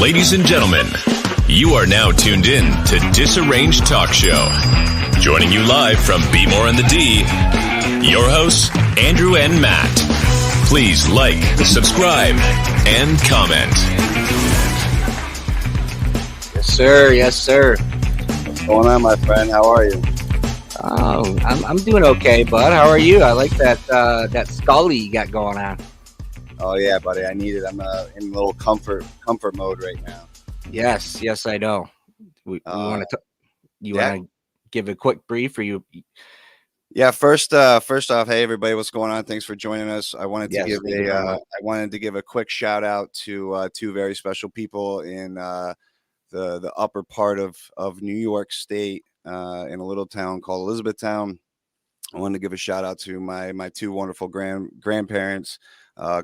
Ladies and gentlemen, you are now tuned in to Disarranged Talk Show. Joining you live from B More and the D, your hosts, Andrew and Matt. Please like, subscribe, and comment. Yes, sir. Yes, sir. What's going on, my friend? How are you? Oh, I'm doing okay, bud. How are you? I like that scully you got going on. Oh yeah, buddy. I need it. I'm in a little comfort mode right now. Yes, I know. We want to. You want to give a quick brief, or you? Yeah. First off, hey everybody, what's going on? Thanks for joining us. I wanted to give a quick shout out to two very special people in the upper part of New York State, in a little town called Elizabethtown. I wanted to give a shout out to my two wonderful grandparents,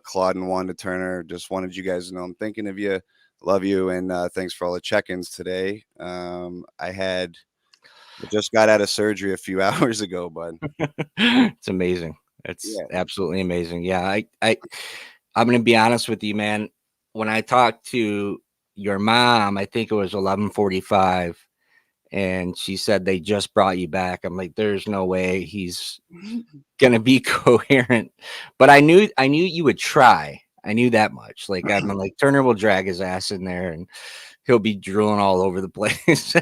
Claude and Wanda Turner. Just wanted you guys to know I'm thinking of you, love you, and thanks for all the check-ins today. I just got out of surgery a few hours ago, bud. It's amazing. It's absolutely amazing. Yeah, I'm gonna be honest with you, man. When I talked to your mom, I think it was 11:45. And she said they just brought you back. I'm like, there's no way he's gonna be coherent. But I knew you would try. I knew that much. Like I'm like, Turner will drag his ass in there and he'll be drooling all over the place.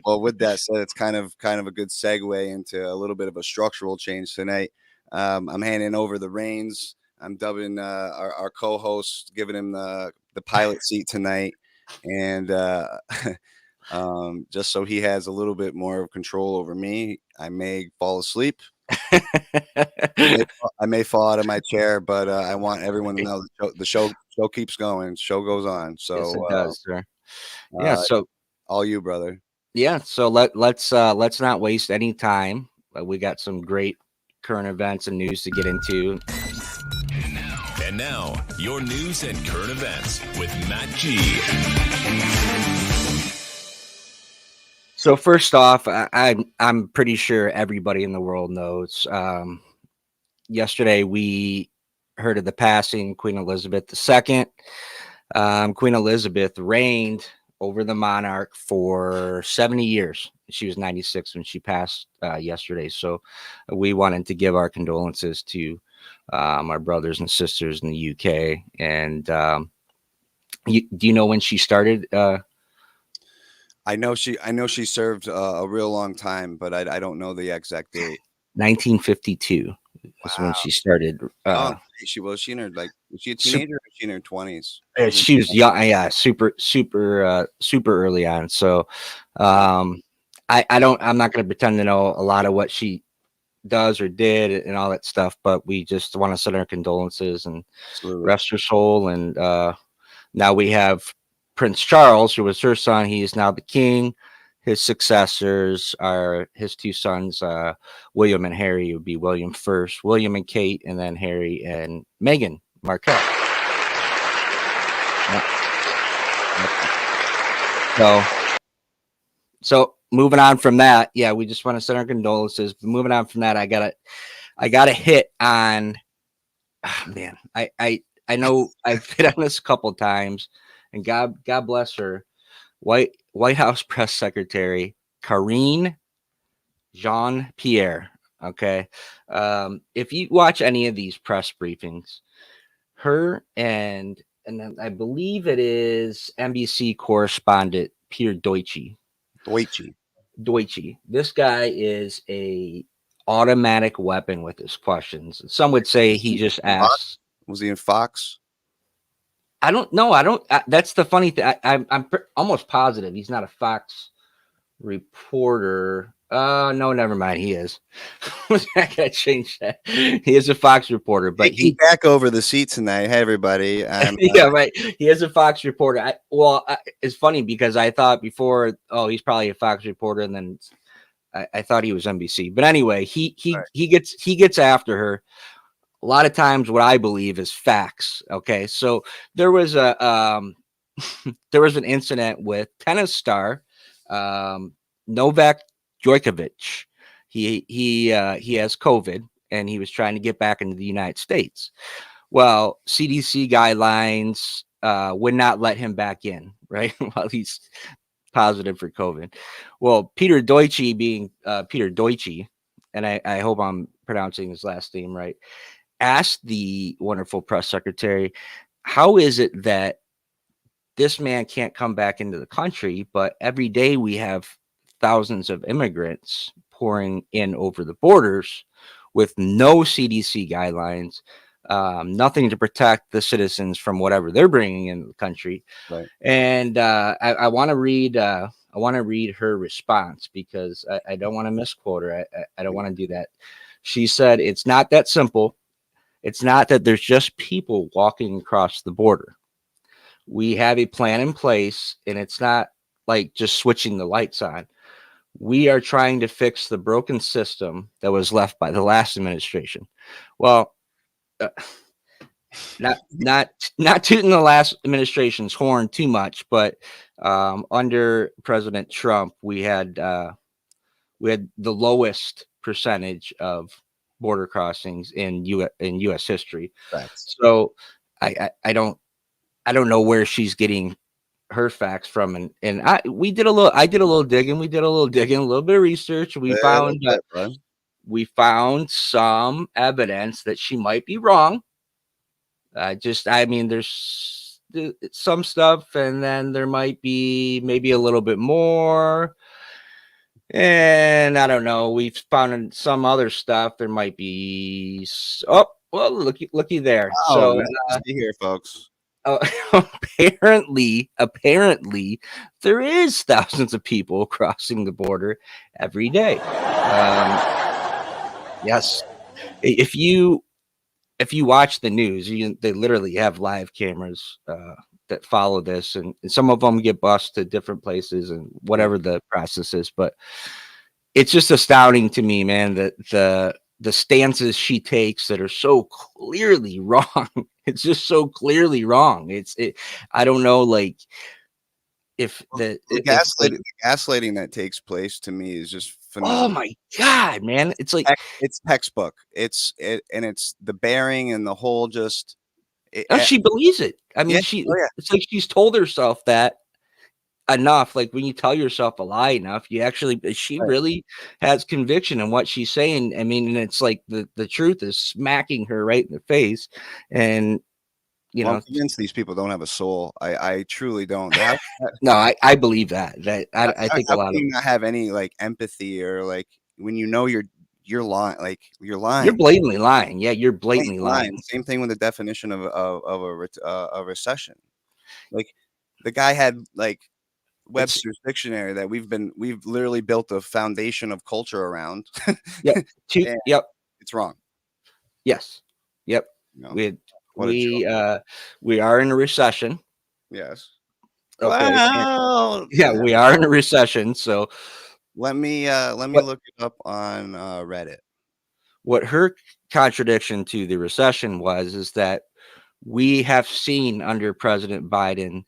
well, with that said, it's kind of a good segue into a little bit of a structural change tonight. I'm handing over the reins. I'm dubbing our co-host, giving him the pilot seat tonight, and just so he has a little bit more of control over me. I may fall asleep. I may fall out of my chair, but I want everyone to know the show keeps going. Show goes on. So yes, it does, sir. Yeah. So all you, brother. Yeah. So let's not waste any time. We got some great current events and news to get into. And now your news and current events with Matt G. So first off, I'm pretty sure everybody in the world knows. Yesterday we heard of the passing of Queen Elizabeth II. Queen Elizabeth reigned over the monarch for 70 years. She was 96 when she passed yesterday. So we wanted to give our condolences to our brothers and sisters in the UK. And do you know when she started? I know she served a real long time, but I don't know the exact date. 1952 is when she started. Was she in her was she a teenager or was she in her 20s? She was young, yeah, super early on. So I'm not going to pretend to know a lot of what she does or did and all that stuff, but we just want to send our condolences and rest her soul. And now we have Prince Charles, who was her son. He is now the king. His successors are his two sons, William and Harry. It would be William first, William and Kate, and then Harry and Meghan Markle. So moving on from that, we just want to send our condolences. But moving on from that, I got a hit on. Oh, man, I know I've hit on this a couple of times. And God bless her, White House Press Secretary Karine Jean-Pierre. Okay, if you watch any of these press briefings, her and then I believe it is NBC correspondent Peter Deutsche. This guy is a automatic weapon with his questions. Some would say he just asks. Was he in Fox? I don't know. That's the funny thing. I'm almost positive he's not a Fox reporter. No, never mind. He is. I gotta change that. He is a Fox reporter, but he's back over the seat tonight. Hey, everybody. Yeah, right. He is a Fox reporter. It's funny because I thought before, he's probably a Fox reporter, and then I thought he was NBC. But anyway, he gets after her. A lot of times what I believe is facts. Okay. So there was an incident with tennis star, Novak Djokovic. He has COVID and he was trying to get back into the United States. Well, CDC guidelines would not let him back in, right? While he's positive for COVID. Well, Peter Deutsche, being Peter Deutsche, and I hope I'm pronouncing his last name right, asked the wonderful press secretary, how is it that this man can't come back into the country, but every day we have thousands of immigrants pouring in over the borders with no CDC guidelines, nothing to protect the citizens from whatever they're bringing into the country. Right. And I want to read. I want to read her response because I don't want to misquote her. I don't want to do that. She said, "It's not that simple. It's not that there's just people walking across the border. We have a plan in place, and it's not like just switching the lights on. We are trying to fix the broken system that was left by the last administration." Well, not tooting the last administration's horn too much, but under President Trump, we had the lowest percentage of border crossings in U.S. history. Facts. So I don't know where she's getting her facts from, and I did a little digging, a little bit of research. We found some evidence that she might be wrong. There's some stuff, and then there might be maybe a little bit more. And I don't know. We've found some other stuff. There might be. Oh, well, looky there. Oh, so nice to be here, folks. Apparently, there is thousands of people crossing the border every day. Yes, if you watch the news, they literally have live cameras that follow this, and some of them get bused to different places and whatever the process is. But it's just astounding to me, man, that the stances she takes that are so clearly wrong. It's just so clearly wrong. I don't know, like if the gaslighting that takes place to me is just phenomenal. Oh my God, man. It's like it's textbook. It's the bearing and the whole just. She believes it. I mean, it's like she's told herself that enough. Like when you tell yourself a lie enough, she really has conviction in what she's saying. I mean, and it's like the truth is smacking her right in the face. And I'm convinced these people don't have a soul. I truly don't. No, I believe that. I think a lot of them not have any like empathy, or like when you're lying, like you're lying. You're blatantly lying. Yeah, you're blatantly lying. Same thing with the definition of a recession. Like the guy had like Webster's dictionary that we've literally built a foundation of culture around. Yep. Yep. It's wrong. Yes. Yep. We are in a recession. Yes. Okay. Wow. Yeah, we are in a recession. So let me look it up on Reddit. What her contradiction to the recession is that we have seen under President Biden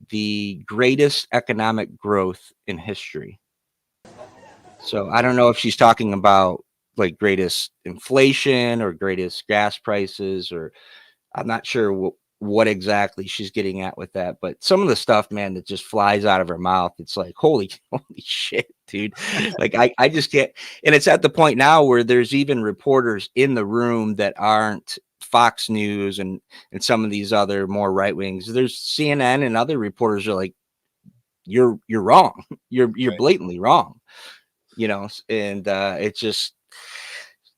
the greatest economic growth in history. So I don't know if she's talking about like greatest inflation or greatest gas prices, or I'm not sure what exactly she's getting at with that, but some of the stuff, man, that just flies out of her mouth. It's like, holy shit, dude. Like I just can't. And it's at the point now where there's even reporters in the room that aren't Fox News and some of these other more right wings. There's CNN and other reporters are like, you're wrong. You're blatantly wrong, and it's just,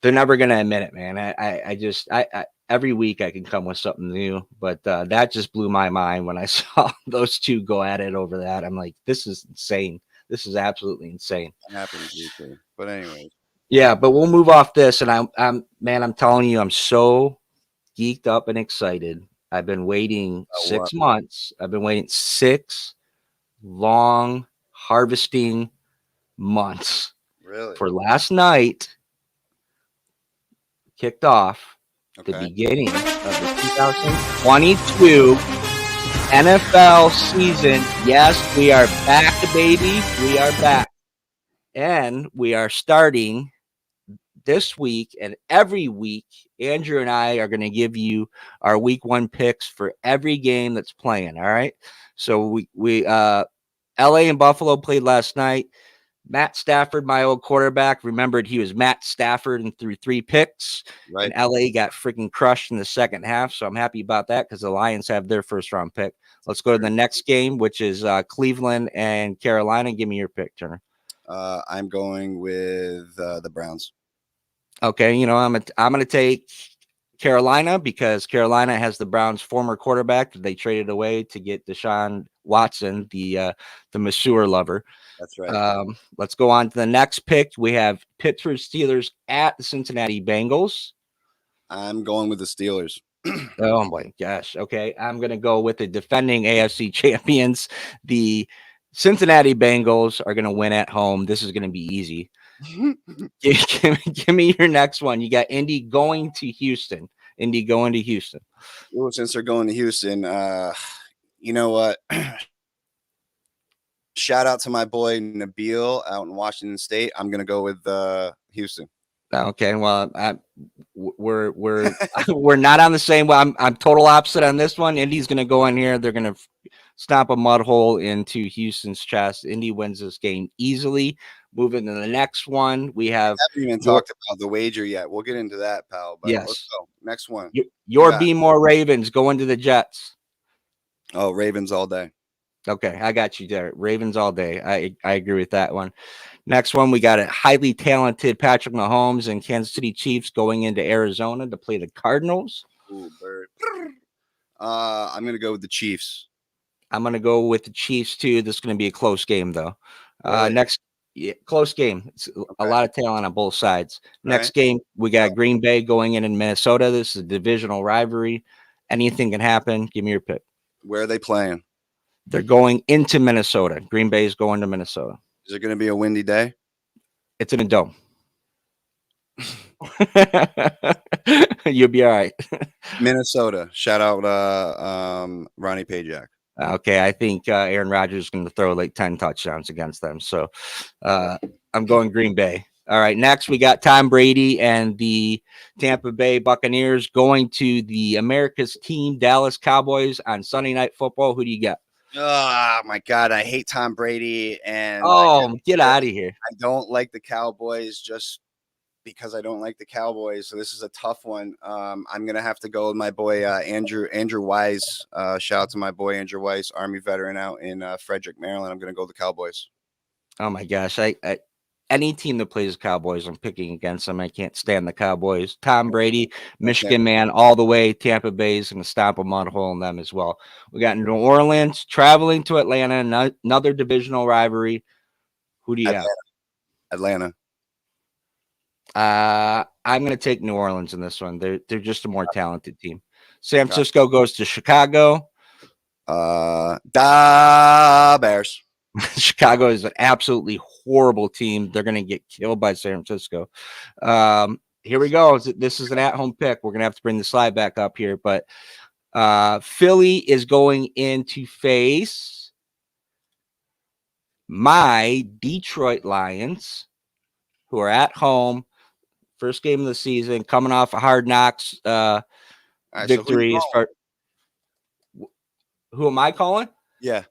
they're never going to admit it, man. I every week I can come with something new, but that just blew my mind when I saw those two go at it over that. I'm like, this is insane. This is absolutely insane. It happens to you too. But anyway. Yeah, but we'll move off this. And I'm telling you, I'm so geeked up and excited. I've been waiting 6 months. I've been waiting 6 long harvesting months. Really? For last night kicked off the beginning of the 2022 NFL season. Yes, we are back, baby. We are back. And we are starting this week and every week, Andrew and I are going to give you our week 1 picks for every game that's playing. All right. So LA and Buffalo played last night. Matt Stafford, my old quarterback, remembered he was Matt Stafford and threw 3 picks. Right. And LA got freaking crushed in the second half. So I'm happy about that because the Lions have their first round pick. Let's go to the next game, which is Cleveland and Carolina. Give me your pick, Turner. I'm going with the Browns. Okay, I'm going to take Carolina because Carolina has the Browns' former quarterback that they traded away to get Deshaun Watson, the masseur lover. That's right. Let's go on to the next pick. We have Pittsburgh Steelers at the Cincinnati Bengals. I'm going with the Steelers. Oh my gosh. Okay, I'm going to go with the defending AFC champions. The Cincinnati Bengals are going to win at home. This is going to be easy. Give me your next one. You got Indy going to Houston. Well, since they're going to Houston, you know what? Shout out to my boy Nabil out in Washington State. I'm gonna go with Houston. Okay, well, we're we're not on the same. Well, I'm total opposite on this one. Indy's going to go in here. They're going to stomp a mud hole into Houston's chest. Indy wins this game easily. Moving to the next one, we have. I haven't even talked about the wager yet. We'll get into that, pal. But yes. Let's go. Next one. Your Be More Ravens going to the Jets. Oh, Ravens all day. Okay, I got you there. Ravens all day. I agree with that one. Next one, we got a highly talented Patrick Mahomes and Kansas City Chiefs going into Arizona to play the Cardinals. Ooh, bird. I'm going to go with the Chiefs. I'm going to go with the Chiefs, too. This is going to be a close game, though. Really? Next, close game. It's a lot of talent on both sides. Next game, we got Green Bay going in Minnesota. This is a divisional rivalry. Anything can happen. Give me your pick. Where are they playing? They're going into Minnesota. Green Bay is going to Minnesota. Is it going to be a windy day? It's in a dome. You'll be all right. Minnesota. Shout out Ronnie Pajak. Okay, I think Aaron Rodgers is going to throw like 10 touchdowns against them. So I'm going Green Bay. All right, next we got Tom Brady and the Tampa Bay Buccaneers going to the America's team, Dallas Cowboys, on Sunday Night Football. Who do you got? Oh, my God. I hate Tom Brady. And get out of here. I don't like the Cowboys just because I don't like the Cowboys. So this is a tough one. I'm going to have to go with my boy, Andrew Wise. Shout out to my boy, Andrew Wise, Army veteran out in Frederick, Maryland. I'm going to go with the Cowboys. Oh, my gosh. Any team that plays Cowboys, I'm picking against them. I can't stand the Cowboys. Tom Brady, Michigan man, all the way. Tampa Bay is going to stomp a mud hole in them as well. We got New Orleans traveling to Atlanta, another divisional rivalry. Who do you have? Atlanta. I'm going to take New Orleans in this one. They're just a more talented team. San Francisco goes to Chicago. Da Bears. Chicago is an absolutely horrible team. They're going to get killed by San Francisco. Here we go. This is an at-home pick. We're going to have to bring the slide back up here, but Philly is going in to face my Detroit Lions, who are at home. First game of the season, coming off a Hard Knocks victory. So who am I calling? Yeah.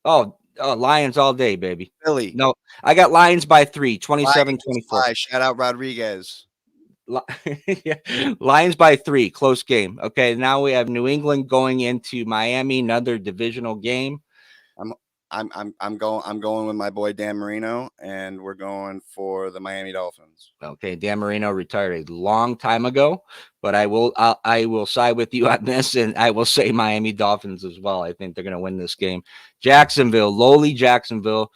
Oh, Lions all day, baby. Philly. No, I got Lions by 3, 27-24. Shout out Rodriguez. Yeah. Lions by 3, close game. Okay, now we have New England going into Miami, another divisional game. I'm going with my boy Dan Marino, and we're going for the Miami Dolphins. Okay, Dan Marino retired a long time ago, but I will side with you on this, and I will say Miami Dolphins as well. I think they're going to win this game. Lowly Jacksonville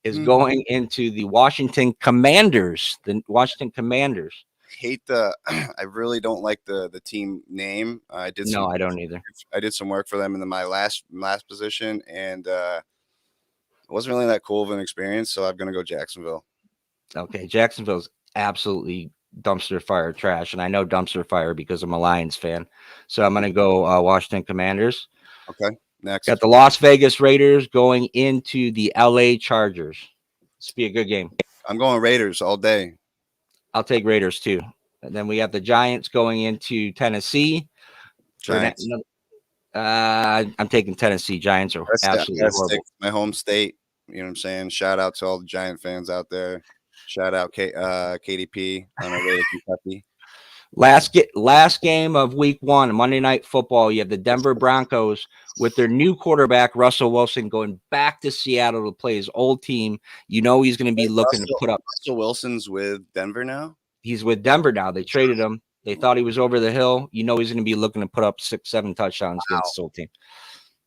is going into the Washington Commanders. The Washington Commanders. I really don't like the team name. I don't either. I did some work for them in my last position, and it wasn't really that cool of an experience, so I'm going to go Jacksonville. Okay, Jacksonville's absolutely dumpster fire trash, and I know dumpster fire because I'm a Lions fan. So I'm going to go Washington Commanders. Okay, next. Got the Las Vegas Raiders going into the LA Chargers. This will be a good game. I'm going Raiders all day. I'll take Raiders too. And then we have the Giants going into Tennessee. Giants. I'm taking Tennessee. Giants are absolutely horrible. My home state. You know what I'm saying? Shout out to all the Giant fans out there. Shout out KDP on our way to Kentucky. Last game of week 1, Monday Night Football. You have the Denver Broncos with their new quarterback, Russell Wilson, going back to Seattle to play his old team. You know he's going to be looking to put up. Russell Wilson's with Denver now? He's with Denver now. They traded him. They thought he was over the hill. You know he's going to be looking to put up 6-7 touchdowns against his old team.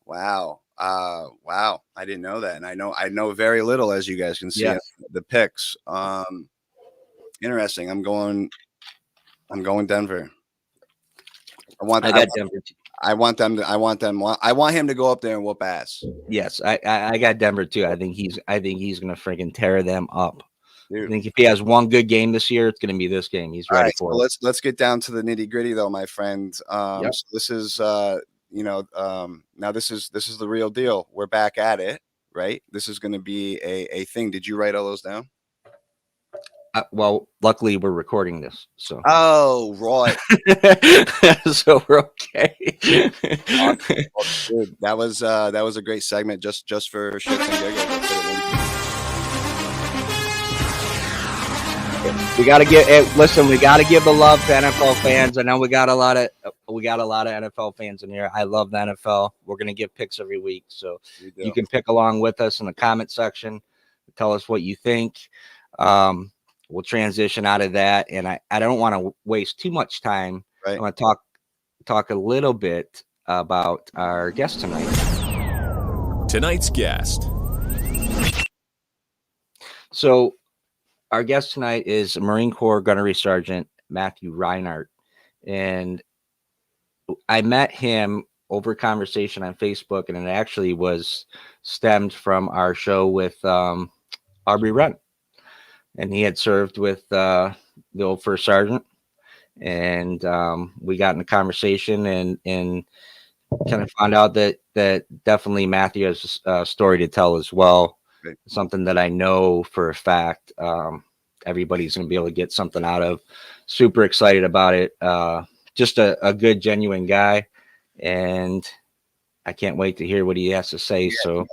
Wow. Wow. I didn't know that. And I know very little, as you guys can see. Yes. The picks. Interesting. I'm going Denver. I got Denver too. I want him to go up there and whoop ass. Yes, I got Denver too. I think he's going to freaking tear them up. Dude. I think if he has one good game this year, it's going to be this game. He's ready for it. Let's get down to the nitty gritty though, my friend. So this is now this is the real deal. We're back at it, right? This is going to be a thing. Did you write all those down? Well, luckily we're recording this, so. Oh, right. So we're okay. Awesome. Dude, that was a great segment just for shits and giggles. We got to we got to give the love to NFL fans. I know we got a lot of NFL fans in here. I love the NFL. We're going to give picks every week, so you can pick along with us in the comment section. Tell us what you think. We'll transition out of that, and I don't want to waste too much time. Right. I want to talk a little bit about our guest tonight. Tonight's guest. So our guest tonight is Marine Corps Gunnery Sergeant Matthew Rinehart, and I met him over conversation on Facebook, and it actually was stemmed from our show with Aubrey Runt. And he had served with the old first sergeant, and we got in a conversation and kind of found out that definitely Matthew has a story to tell as well. Right. Something that I know for a fact everybody's going to be able to get something out of. Super excited about it. Just a good, genuine guy, and I can't wait to hear what he has to say. So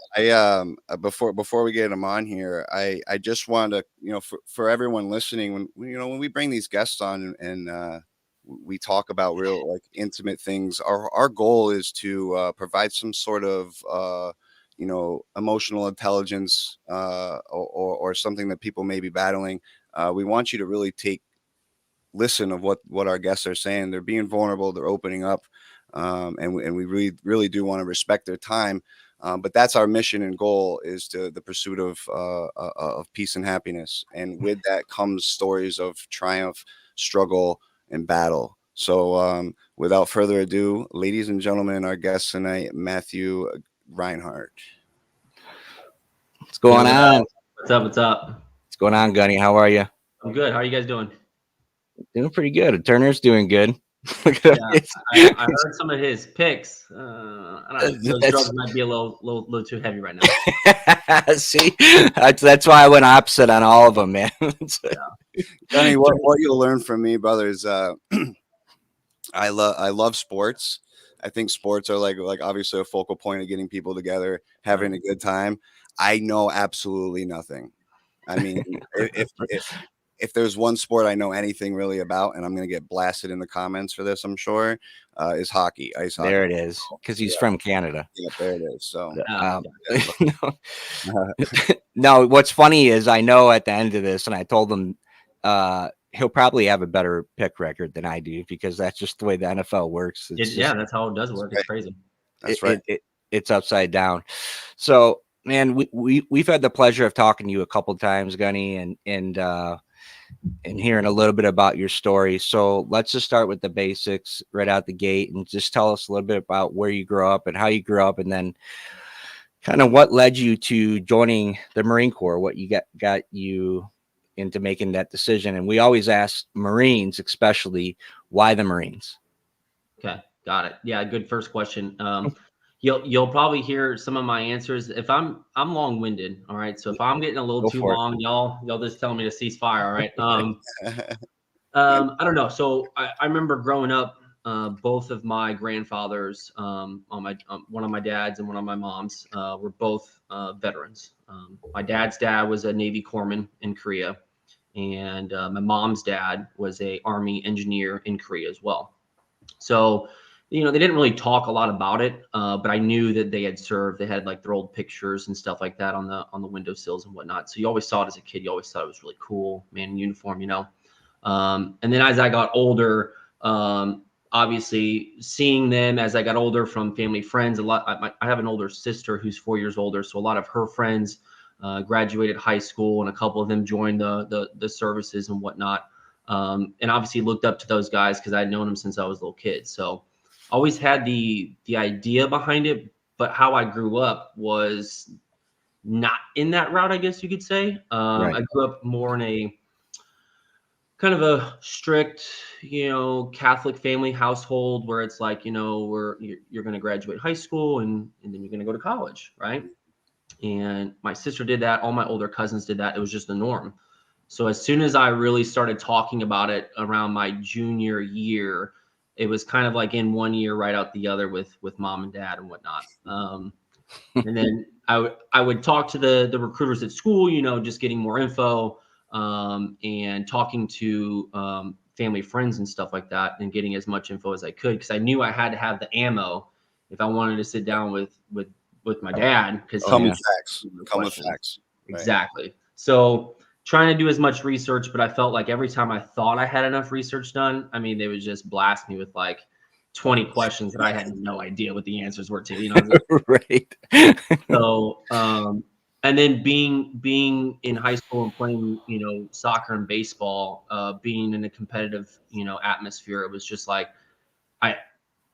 before we get him on here, I just wanted to, for everyone listening, when we bring these guests on and we talk about real intimate things, our goal is to provide some sort of emotional intelligence or something that people may be battling. We want you to really listen of what our guests are saying. They're being vulnerable. They're opening up. And we really do want to respect their time. But that's our mission and goal, is the pursuit of peace and happiness. And with that comes stories of triumph, struggle, and battle. So without further ado, ladies and gentlemen, our guest tonight, Matthew Rinehart. What's going on? What's up? What's going on, Gunny? How are you? I'm good. How are you guys doing? Doing pretty good. Turner's doing good. Yeah, I heard some of his picks. I don't know, those drugs might be a little too heavy right now. See, that's why I went opposite on all of them, man. Johnny, what you'll learn from me, brother, is I love sports. I think sports are like obviously a focal point of getting people together, having a good time. I know absolutely nothing. I mean, if there's one sport I know anything really about, and I'm going to get blasted in the comments for this, I'm sure, is hockey, ice hockey. There it is, because he's from Canada. Yeah, there it is. So, no, what's funny is I know at the end of this, and I told him he'll probably have a better pick record than I do, because that's just the way the NFL works. That's how it does work. It's crazy. That's right. It's upside down. So, man, we've had the pleasure of talking to you a couple of times, Gunny, and hearing a little bit about your story. So let's just start with the basics right out the gate, and just tell us a little bit about where you grew up and how you grew up, and then kind of what led you to joining the Marine Corps, what you got you into making that decision. And we always ask Marines, especially, why the Marines? Okay, got it. Yeah, good first question. You'll probably hear some of my answers. If I'm long-winded, all right. So if I'm getting a little too long, y'all just tell me to cease fire, all right. I don't know. So I remember growing up, both of my grandfathers, on my one of my dad's and one of my mom's, were both veterans. My dad's dad was a Navy corpsman in Korea, and my mom's dad was a Army engineer in Korea as well. So, they didn't really talk a lot about it, but I knew that they had served. They had like their old pictures and stuff like that on the windowsills and whatnot. So you always saw it as a kid. You always thought it was really cool, man in uniform, And then as I got older, obviously seeing them as I got older from family friends, I have an older sister who's 4 years older. So a lot of her friends graduated high school, and a couple of them joined the services and whatnot. And obviously looked up to those guys because I'd known them since I was a little kid. So always had the idea behind it, but how I grew up was not in that route, I guess you could say. Right. I grew up more in a kind of a strict, Catholic family household where it's like, you're going to graduate high school and then you're going to go to college, right? And my sister did that. All my older cousins did that. It was just the norm. So as soon as I really started talking about it around my junior year, it was kind of like in one year right out the other with mom and dad and whatnot. And then I would talk to the recruiters at school, just getting more info, and talking to family friends and stuff like that, and getting as much info as I could, because I knew I had to have the ammo if I wanted to sit down with my dad. Because come with facts. Exactly. Right. So trying to do as much research, but I felt like every time I thought I had enough research done, I mean, they would just blast me with like 20 questions that I had no idea what the answers were to, Right. So, and then being in high school and playing, soccer and baseball, being in a competitive, atmosphere, it was just like,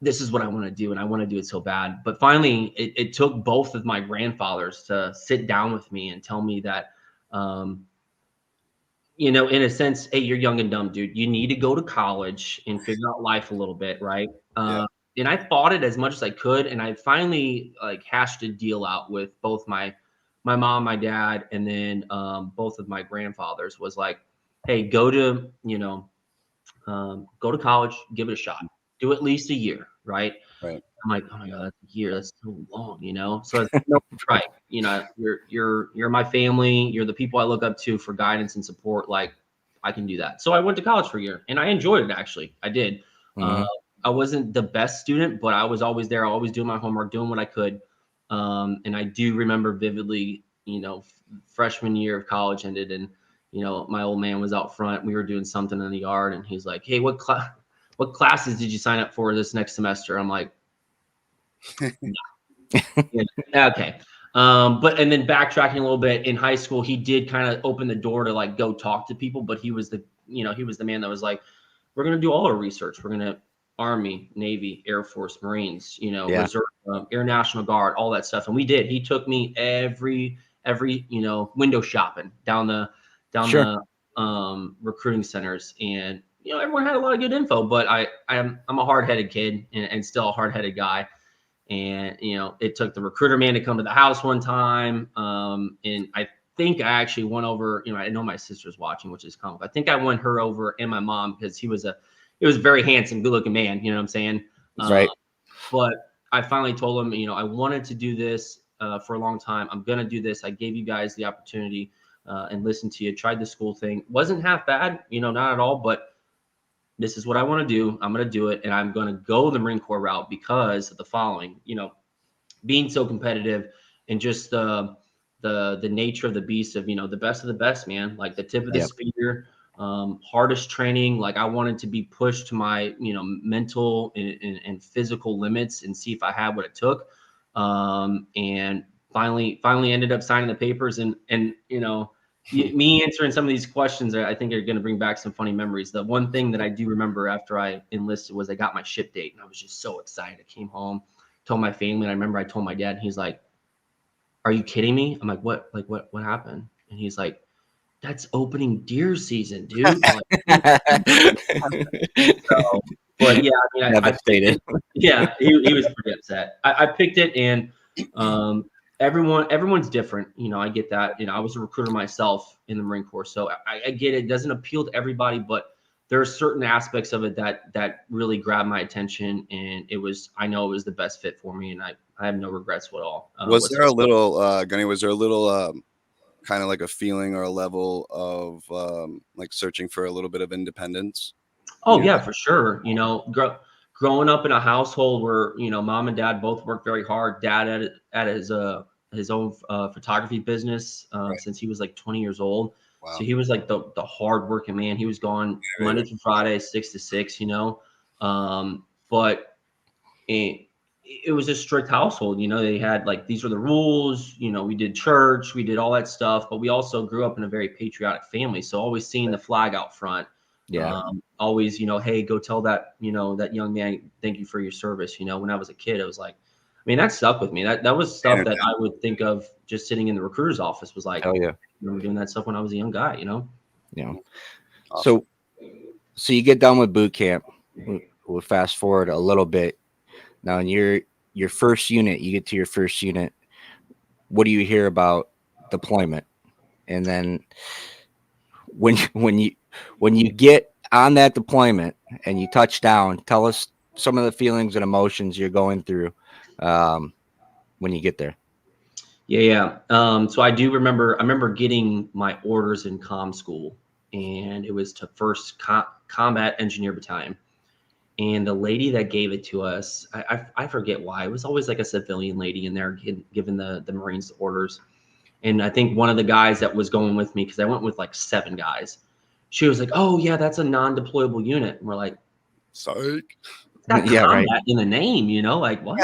this is what I want to do, and I want to do it so bad. But finally, it took both of my grandfathers to sit down with me and tell me that, in a sense, hey, you're young and dumb, dude. You need to go to college and figure out life a little bit, right? Yeah. And I fought it as much as I could, and I finally hashed a deal out with both my mom, my dad, and then both of my grandfathers. Was like, hey, go to college, give it a shot, do at least a year, right? Right. I'm like, oh my god, that's a year. That's so long, So no, right, you're my family. You're the people I look up to for guidance and support. Like, I can do that. So I went to college for a year, and I enjoyed it. Actually, I did. Mm-hmm. I wasn't the best student, but I was always there, always doing my homework, doing what I could. And I do remember vividly, freshman year of college ended, and my old man was out front. We were doing something in the yard, and he's like, "Hey, what classes did you sign up for this next semester?" I'm like, yeah, okay. And then backtracking a little bit, in high school, he did kind of open the door to like go talk to people, but he was the man that was like, we're going to do all our research. We're going to Army, Navy, Air Force, Marines, Reserve, Air National Guard, all that stuff. And we did. He took me every window shopping down the recruiting centers, and everyone had a lot of good info, but I'm a hard-headed kid and still a hard-headed guy. And, it took the recruiter man to come to the house one time. And I think I actually went over, I know my sister's watching, which is comical. I think I went her over and my mom, because he was a very handsome, good looking man. You know what I'm saying? Right. But I finally told him, I wanted to do this for a long time. I'm going to do this. I gave you guys the opportunity and listened to you, tried the school thing. Wasn't half bad, not at all, but this is what I want to do. I'm going to do it. And I'm going to go the Marine Corps route because of the following, being so competitive and just the nature of the beast of, the best of the best, man, like the tip of the spear, hardest training. Like, I wanted to be pushed to my, mental and physical limits and see if I had what it took. And finally ended up signing the papers, and me answering some of these questions, I think, are going to bring back some funny memories. The one thing that I do remember after I enlisted was I got my ship date, and I was just so excited. I came home, told my family, and I remember I told my dad, and he's like, "Are you kidding me?" I'm like, "What? Like, what happened?" And he's like, "That's opening deer season, dude." So But yeah, I mean, devastated. Yeah, he was pretty upset. I picked it, and everyone's different. You know, I get that. You know, I was a recruiter myself in the Marine Corps, so I get it. It doesn't appeal to everybody, but there are certain aspects of it that really grabbed my attention, and I know it was the best fit for me, and I have no regrets at all. Was there a little, Gunny? Was there a little kind of like a feeling or a level of like searching for a little bit of independence? Oh yeah, for sure. You know, growing up in a household where, you know, mom and dad both worked very hard. Dad at his own photography business since he was like 20 years old. Wow. So he was like the hard working man. He was gone Monday through Friday, 6 to 6, you know. But it was a strict household. You know, they had like, these were the rules. You know, we did church, we did all that stuff, but we also grew up in a very patriotic family. So always seeing the flag out front. Yeah. Always, you know, hey, go tell that, you know, that young man, thank you for your service. You know, when I was a kid, it was like, I mean, that stuck with me. That was stuff that I would think of just sitting in the recruiter's office, was like, oh yeah, I remember doing that stuff when I was a young guy, you know? Yeah. Awesome. So you get done with boot camp. We'll fast forward a little bit. Now in your first unit, you get to your first unit. What do you hear about deployment? And then when you get on that deployment and you touch down, tell us some of the feelings and emotions you're going through when you get there. Yeah. So I remember getting my orders in comm school, and it was to 1st Combat Engineer Battalion. And the lady that gave it to us, I forget why. It was always like a civilian lady in there giving the Marines the orders. And I think one of the guys that was going with me, because I went with like 7 guys, she was like, "Oh yeah, that's a non-deployable unit." And we're like, "Psych." It's got combat in the name, you know, like what?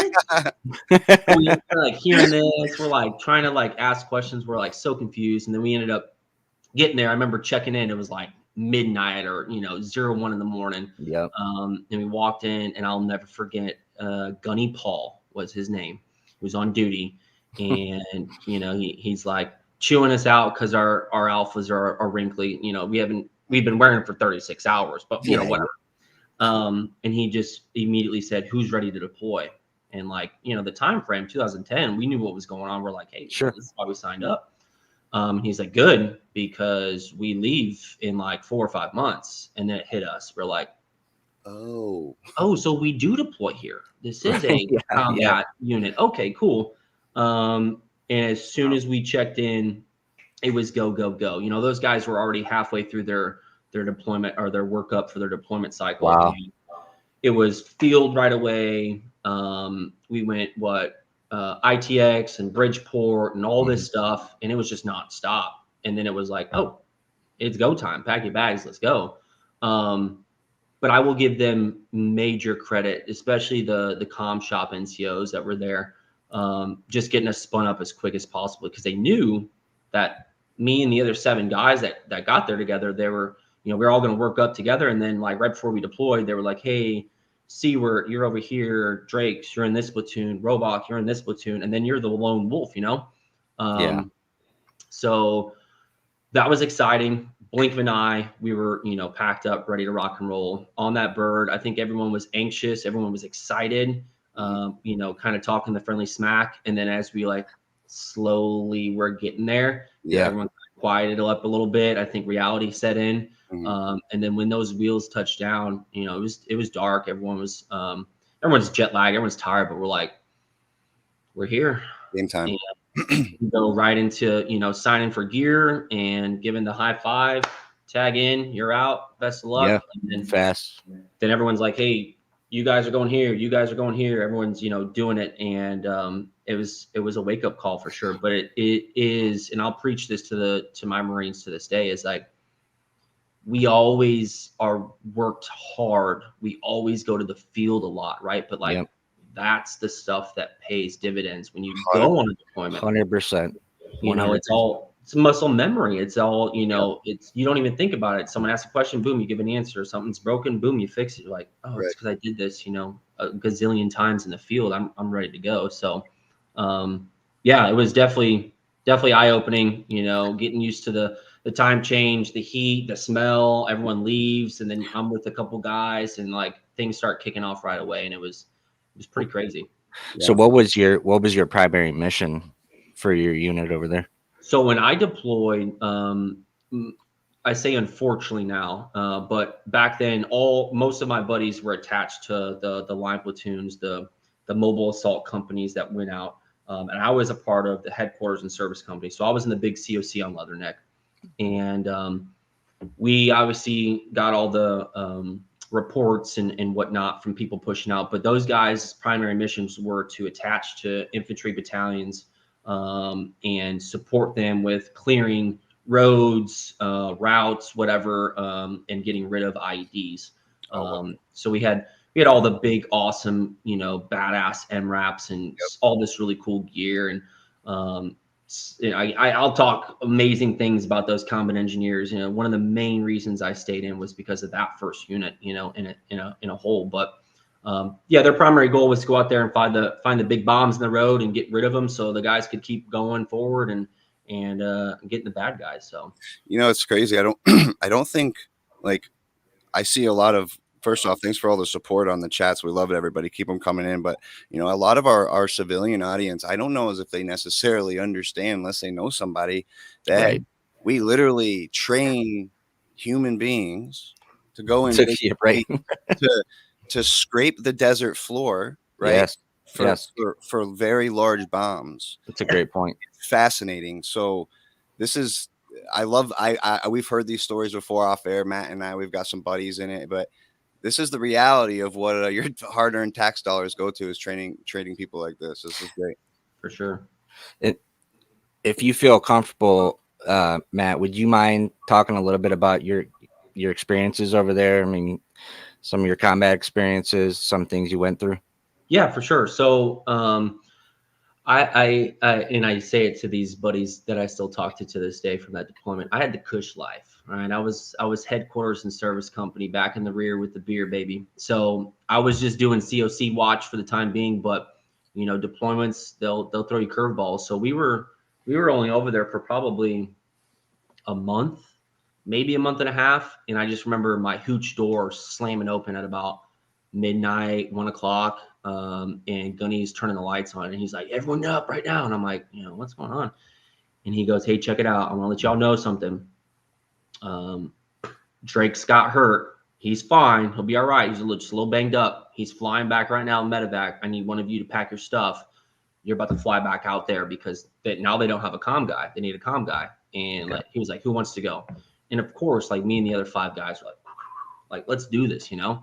We're like hearing this, we're like trying to like ask questions. We're like so confused. And then we ended up getting there. I remember checking in. It was like midnight or, you know, 01 in the morning. Yep. And we walked in, and I'll never forget, Gunny Paul was his name. He was on duty. And, you know, he's like chewing us out because our alphas are wrinkly. You know, we've been wearing it for 36 hours, but you know, whatever. And he just immediately said, "Who's ready to deploy?" And like, you know, the time frame, 2010, we knew what was going on. We're like, "Hey, sure, this is why we signed up." He's like, "Good, because we leave in like 4 or 5 months." And then it hit us. We're like, oh, so we do deploy here. This is a combat unit. Okay, cool. And as soon as we checked in, it was go, go, go. You know, those guys were already halfway through their deployment or their workup for their deployment cycle. Wow. It was field right away. We went ITX and Bridgeport and all this stuff, and it was just nonstop. And then it was like, oh, it's go time. Pack your bags, let's go. But I will give them major credit, especially the comm shop NCOs that were there, just getting us spun up as quick as possible, because they knew that me and the other 7 guys that got there together, they were, you know, we're all going to work up together. And then like right before we deployed, they were like, "Hey, Seward, you're over here. Drakes, you're in this platoon. Robach, you're in this platoon. And then you're the lone wolf, you know?" So that was exciting. Blink of an eye, we were, you know, packed up, ready to rock and roll on that bird. I think everyone was anxious. Everyone was excited, you know, kind of talking the friendly smack. And then as we like slowly were getting there, everyone quieted up a little bit. I think reality set in. And then when those wheels touched down, you know, it was dark. Everyone's jet lagged. Everyone's tired, but we're like, we're here. Game time. And go right into, you know, signing for gear and giving the high five, tag in, you're out, best of luck. Yeah, and then fast. Then everyone's like, "Hey, you guys are going here. You guys are going here." Everyone's, you know, doing it. And it was a wake up call for sure. But it is, and I'll preach this to my Marines to this day, is like, we always are worked hard. We always go to the field a lot, right? But like, that's the stuff that pays dividends when you go on a deployment. 100%. You know, it's muscle memory. It's all, you know, you don't even think about it. Someone asks a question, boom, you give an answer. Something's broken, boom, you fix it. You're like, oh, it's because I did this, you know, a gazillion times in the field. I'm ready to go. So, it was definitely eye-opening, you know, getting used to the time change, the heat, the smell. Everyone leaves, and then I'm with a couple guys, and like things start kicking off right away, and it was pretty crazy. So what was your primary mission for your unit over there? So when I deployed, I say unfortunately now, but back then, most of my buddies were attached to the line platoons, the mobile assault companies that went out, and I was a part of the headquarters and service company. So I was in the big COC on Leatherneck, and we obviously got all the reports and whatnot from people pushing out. But those guys' primary missions were to attach to infantry battalions and support them with clearing roads, routes, whatever, and getting rid of IEDs. So we had all the big, awesome, badass MRAPs and all this really cool gear. And I'll talk amazing things about those combat engineers. One of the main reasons I stayed in was because of that first unit, in a whole. But their primary goal was to go out there and find the big bombs in the road and get rid of them, so the guys could keep going forward and getting the bad guys. So it's crazy. I don't think, like, I see a lot of, first off, thanks for all the support on the chats. We love it, everybody. Keep them coming in. But a lot of our civilian audience, I don't know as if they necessarily understand, unless they know somebody, that we literally train human beings to go and to scrape the desert floor, right? Yes. For very large bombs. That's a great point. Fascinating. So this is, we've heard these stories before off air, Matt and I, we've got some buddies in it, but this is the reality of what your hard-earned tax dollars go to, is training people like this. This is great. For sure. If you feel comfortable, Matt, would you mind talking a little bit about your experiences over there? I mean, some of your combat experiences, some things you went through. Yeah, for sure. So I say it to these buddies that I still talk to this day from that deployment. I had the cush life, right? I was headquarters and service company back in the rear with the beer, baby. So I was just doing COC watch for the time being, but deployments, they'll throw you curveballs. So we were only over there for probably a month, maybe a month and a half. And I just remember my hooch door slamming open at about midnight, 1 o'clock. And Gunny's turning the lights on, and he's like, "Everyone up right now." And I'm like, what's going on? And he goes, "Hey, check it out. I want to let y'all know something. Drake's got hurt. He's fine. He'll be all right. He's just a little banged up. He's flying back right now in medevac. I need one of you to pack your stuff. You're about to fly back out there because now they don't have a comm guy. They need a comm guy." And he was like, "Who wants to go?" And of course, me and the other 5 guys were like, "Let's do this," And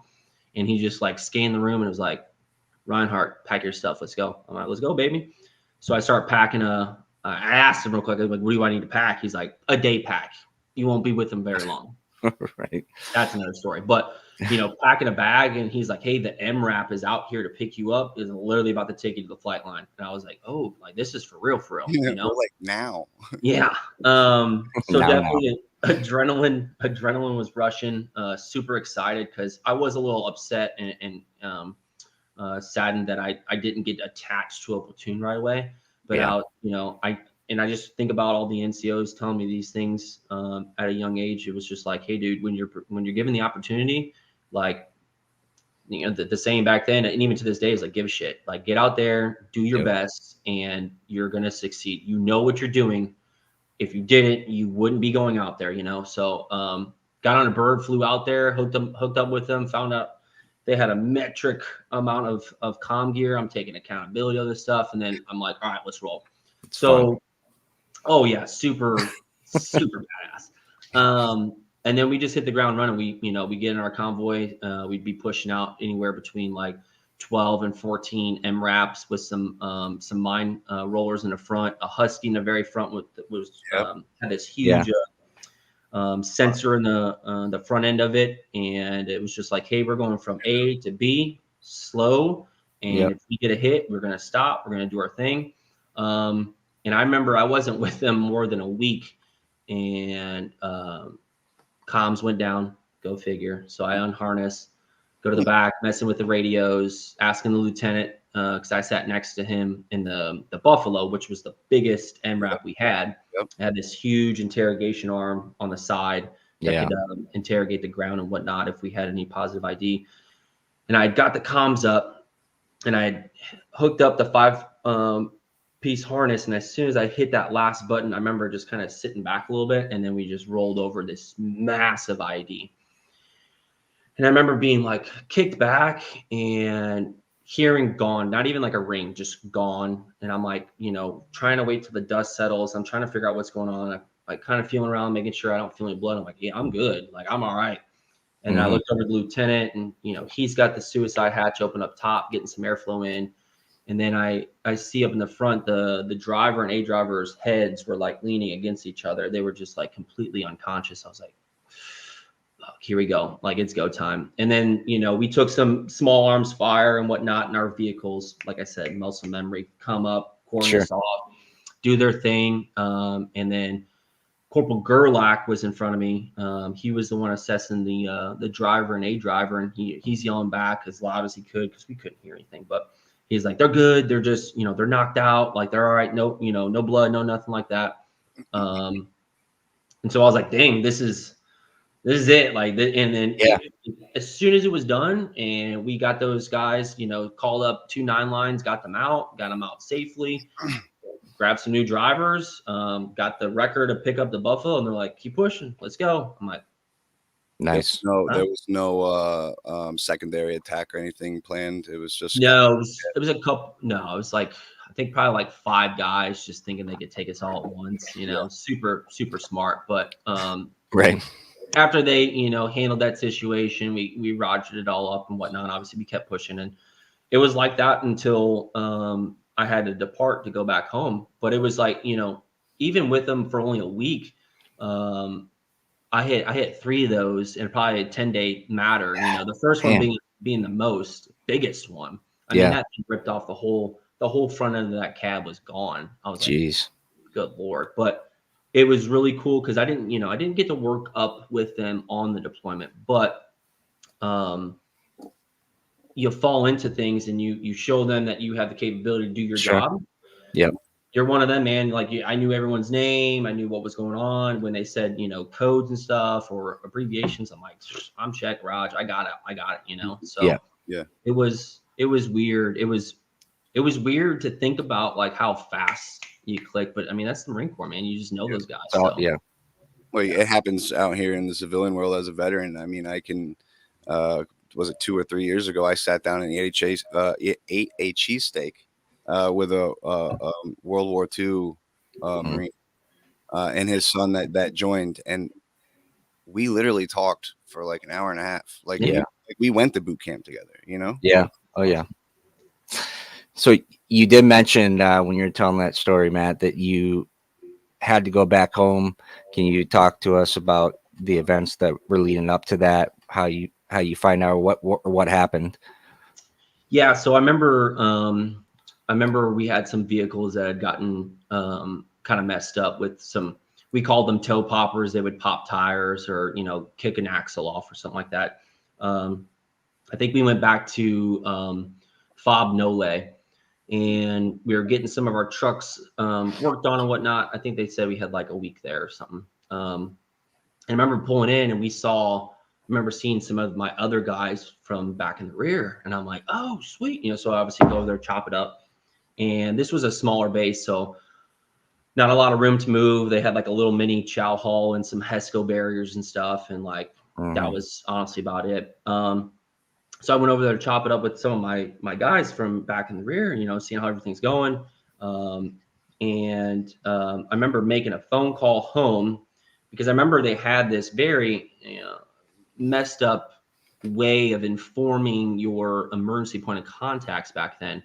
he just scanned the room and was like, "Reinhart, pack your stuff. Let's go." I'm like, "Let's go, baby." So I start packing I asked him real quick, like, "What do I need to pack?" He's like, "A day pack. You won't be with him very long." Right. That's another story. But, packing a bag, and he's like, "Hey, the MRAP is out here to pick you up. Is literally about to take you to the flight line." And I was like, "Oh, this is for real, Like now. Yeah. So definitely adrenaline was rushing. Super excited because I was a little upset and saddened that I didn't get attached to a platoon right away. But I just think about all the NCOs telling me these things at a young age. It was just like, "Hey, dude, when you're given the opportunity, the saying back then, and even to this day, is give a shit. Get out there, do your best, and you're gonna succeed. You know what you're doing. If you didn't, you wouldn't be going out there, So got on a bird, flew out there, hooked up with them, found out they had a metric amount of comm gear. I'm taking accountability of this stuff, and then I'm like, "All right, let's roll." It's fun. Oh yeah, super badass. And then we just hit the ground running. We get in our convoy. We'd be pushing out anywhere between 12 and 14 MRAPs with some mine rollers in the front, a Husky in the very front had this huge sensor in the front end of it, and it was just like, "Hey, we're going from A to B, slow, and if we get a hit, we're gonna stop. We're gonna do our thing." And I remember I wasn't with them more than a week, and comms went down. Go figure. So I unharness, go to the back, messing with the radios, asking the lieutenant, because I sat next to him in the Buffalo, which was the biggest MRAP we had. It had this huge interrogation arm on the side that could interrogate the ground and whatnot if we had any positive ID. and I got the comms up, and I had hooked up the 5-piece harness. And as soon as I hit that last button, I remember just kind of sitting back a little bit, and then we just rolled over this massive ID. And I remember being like kicked back and hearing gone, not even like a ring, just gone. And I'm like, trying to wait till the dust settles. I'm trying to figure out what's going on. I'm like kind of feeling around, making sure I don't feel any blood. I'm like, yeah, I'm good. Like, I'm all right. And then I looked over the lieutenant, and, he's got the suicide hatch open up top, getting some airflow in. And then I see up in the front, the driver and A driver's heads were like leaning against each other. They were just like completely unconscious. I was like, here we go. Like, it's go time. And then, we took some small arms fire and whatnot in our vehicles. Like I said, muscle memory, come up, cordon us off, do their thing. And then Corporal Gerlach was in front of me. He was the one assessing the driver and A driver, and he's yelling back as loud as he could because we couldn't hear anything. But he's like, they're good. They're just, they're knocked out. Like, they're all right. No, no blood, no nothing like that. And so I was like, dang, this is it. Like, and then as soon as it was done and we got those guys, called up 2 9-lines, got them out safely, grabbed some new drivers, got the wrecker to pick up the Buffalo, and they're like, keep pushing, let's go. I'm like, nice. There was no secondary attack or anything planned. It was just it was a couple. No, it was like, I think probably like 5 guys just thinking they could take us all at once. Super smart. But right after they handled that situation, we rogered it all up and whatnot. Obviously, we kept pushing, and it was like that until I had to depart to go back home. But it was like, even with them for only a week, I hit 3 of those in probably a 10-day matter. The first one being the biggest one. I mean, that thing ripped off the whole front end of that cab was gone. I was like, good Lord. But it was really cool because I didn't get to work up with them on the deployment, but you fall into things and you show them that you have the capability to do your job. Yep. You're one of them, man. Like, I knew everyone's name. I knew what was going on when they said, codes and stuff or abbreviations. I'm like, I'm check, Raj. I got it. So it was weird. It was weird to think about like how fast you click, but I mean, that's the Marine Corps, man. You just know those guys. Well, it happens out here in the civilian world as a veteran. I mean, I can, was it 2 or 3 years ago? I sat down and ate a cheesesteak with a World War II Marine and his son that joined, and we literally talked for like an hour and a half. Like, we went to boot camp together. Yeah. Oh yeah. So you did mention when you were telling that story, Matt, that you had to go back home. Can you talk to us about the events that were leading up to that? How you find out what happened? Yeah. So I remember we had some vehicles that had gotten kind of messed up with some, we called them toe poppers. They would pop tires or, kick an axle off or something like that. I think we went back to Fob Nole, and we were getting some of our trucks worked on and whatnot. I think they said we had like a week there or something. And I remember pulling in and I remember seeing some of my other guys from back in the rear, and I'm like, oh, sweet. So I obviously go over there, chop it up. And this was a smaller base, so not a lot of room to move. They had like a little mini chow hall and some HESCO barriers and stuff. And like, that was honestly about it. So I went over there to chop it up with some of my guys from back in the rear, seeing how everything's going. And I remember making a phone call home because I remember they had this very messed up way of informing your emergency point of contacts back then.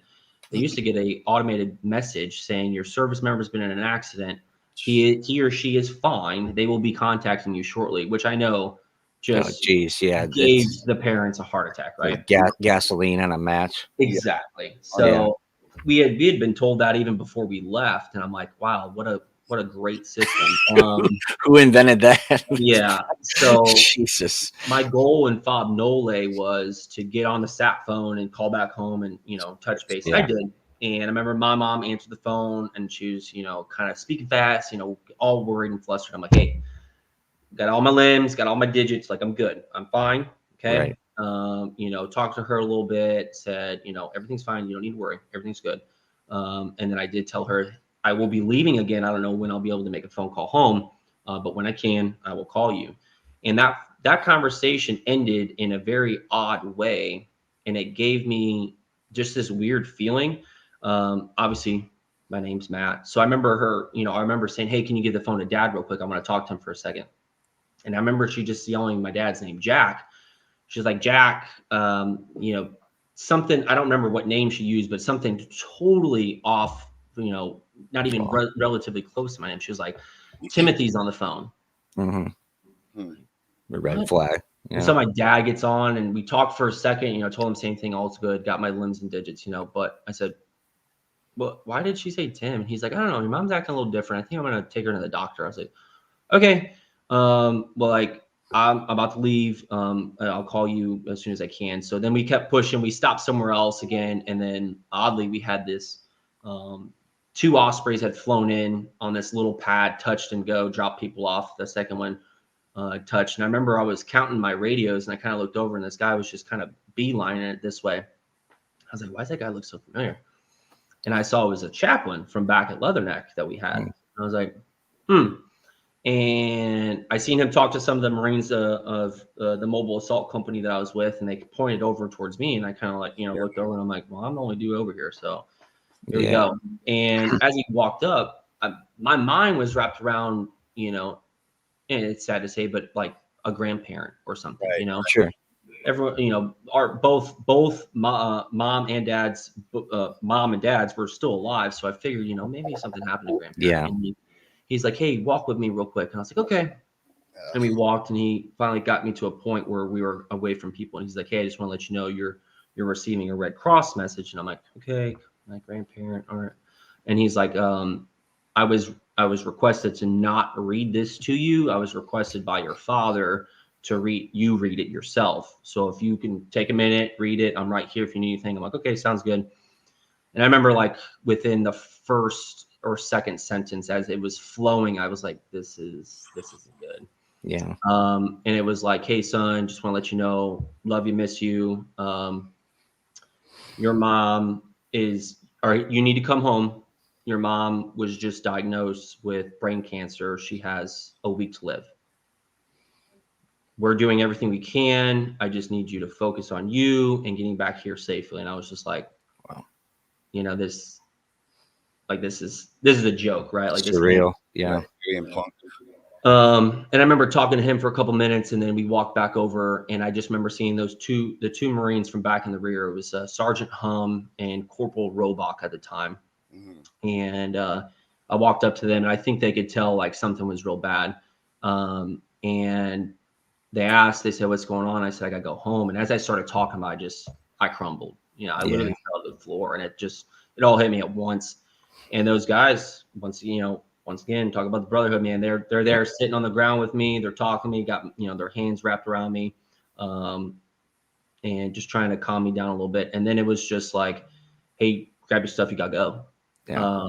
They used to get a automated message saying your service member's been in an accident. He or she is fine. They will be contacting you shortly, which I know just gave the parents a heart attack, right? Gasoline on a match. Exactly. So we had been told that even before we left, and I'm like, wow, what a great system. Who invented that? Yeah. So Jesus. My goal in Fob Nole was to get on the sat phone and call back home and touch base. I did. And I remember my mom answered the phone and she was kind of speaking fast, all worried and flustered. I'm like, hey, got all my limbs, got all my digits, like I'm good, I'm fine. Okay. Talked to her a little bit, said, everything's fine. You don't need to worry. Everything's good. And then I did tell her I will be leaving again. I don't know when I'll be able to make a phone call home, but when I can, I will call you. And that conversation ended in a very odd way. And it gave me just this weird feeling. Obviously, my name's Matt. So I remember her, I remember saying, hey, can you give the phone to Dad real quick? I want to talk to him for a second. And I remember she just yelling my dad's name, Jack. She's like, Jack, something, I don't remember what name she used, but something totally off, not even relatively close to my name. She was like, Timothy's on the phone. Mm-hmm. The red flag. Yeah. And so my dad gets on and we talked for a second, told him same thing, all's good, got my limbs and digits, but I said, well, why did she say Tim? And he's like, I don't know, your mom's acting a little different. I think I'm going to take her to the doctor. I was like, okay. I'm about to leave. I'll call you as soon as I can. So then we kept pushing. We stopped somewhere else again. And then oddly, we had this, 2 Ospreys had flown in on this little pad, touched and go, dropped people off. The second one touched. And I remember I was counting my radios and I kind of looked over and this guy was just kind of beelining it this way. I was like, why does that guy look so familiar? And I saw it was a chaplain from back at Leatherneck that we had. I was like, And I seen him talk to some of the Marines of the mobile assault company that I was with, and they pointed over towards me, and I kind of looked over, and I'm like, well, I'm the only dude over here, so here we go. And as he walked up, my mind was wrapped around, and it's sad to say, but like a grandparent or something, Sure. Everyone, both mom and dad's were still alive, so I figured, maybe something happened to grandparent. Yeah. And he's like, hey, walk with me real quick. And I was like, okay. And we walked, and he finally got me to a point where we were away from people. And he's like, hey, I just want to let you know you're receiving a Red Cross message. And I'm like, okay, my grandparent. All right. And he's like, I was requested to not read this to you. I was requested by your father to read it yourself. So if you can take a minute, read it. I'm right here if you need anything. I'm like, okay, sounds good. And I remember like within the first or second sentence as it was flowing, I was like, this isn't good. Yeah. And it was like, hey son, just want to let you know, love you, miss you. Your mom you need to come home. Your mom was just diagnosed with brain cancer. She has a week to live. We're doing everything we can. I just need you to focus on you and getting back here safely. And I was just like, wow, this is a joke, right? Like this surreal. Yeah. And I remember talking to him for a couple minutes, and then we walked back over, and I just remember seeing the two Marines from back in the rear. It was Sergeant Hum and Corporal Robach at the time. Mm-hmm. And I walked up to them, and I think they could tell like something was real bad. And they said, what's going on? I said, I gotta go home. And as I started talking, I crumbled. I literally fell to the floor, and it all hit me at once. And those guys, once again, talk about the brotherhood, man. They're there sitting on the ground with me. They're talking to me, got their hands wrapped around me, and just trying to calm me down a little bit. And then it was just like, hey, grab your stuff, you gotta go. Yeah.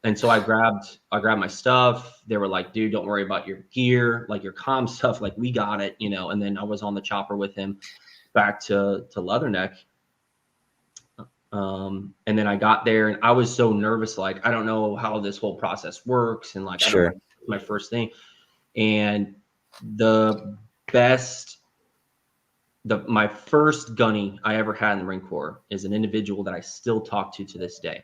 And so I grabbed my stuff. They were like, dude, don't worry about your gear, like your comm stuff, like we got it, And then I was on the chopper with him back to Leatherneck. And then I got there, and I was so nervous, like I don't know how this whole process works, and like sure. I don't know, my first thing. And my first gunny I ever had in the Marine Corps is an individual that I still talk to this day.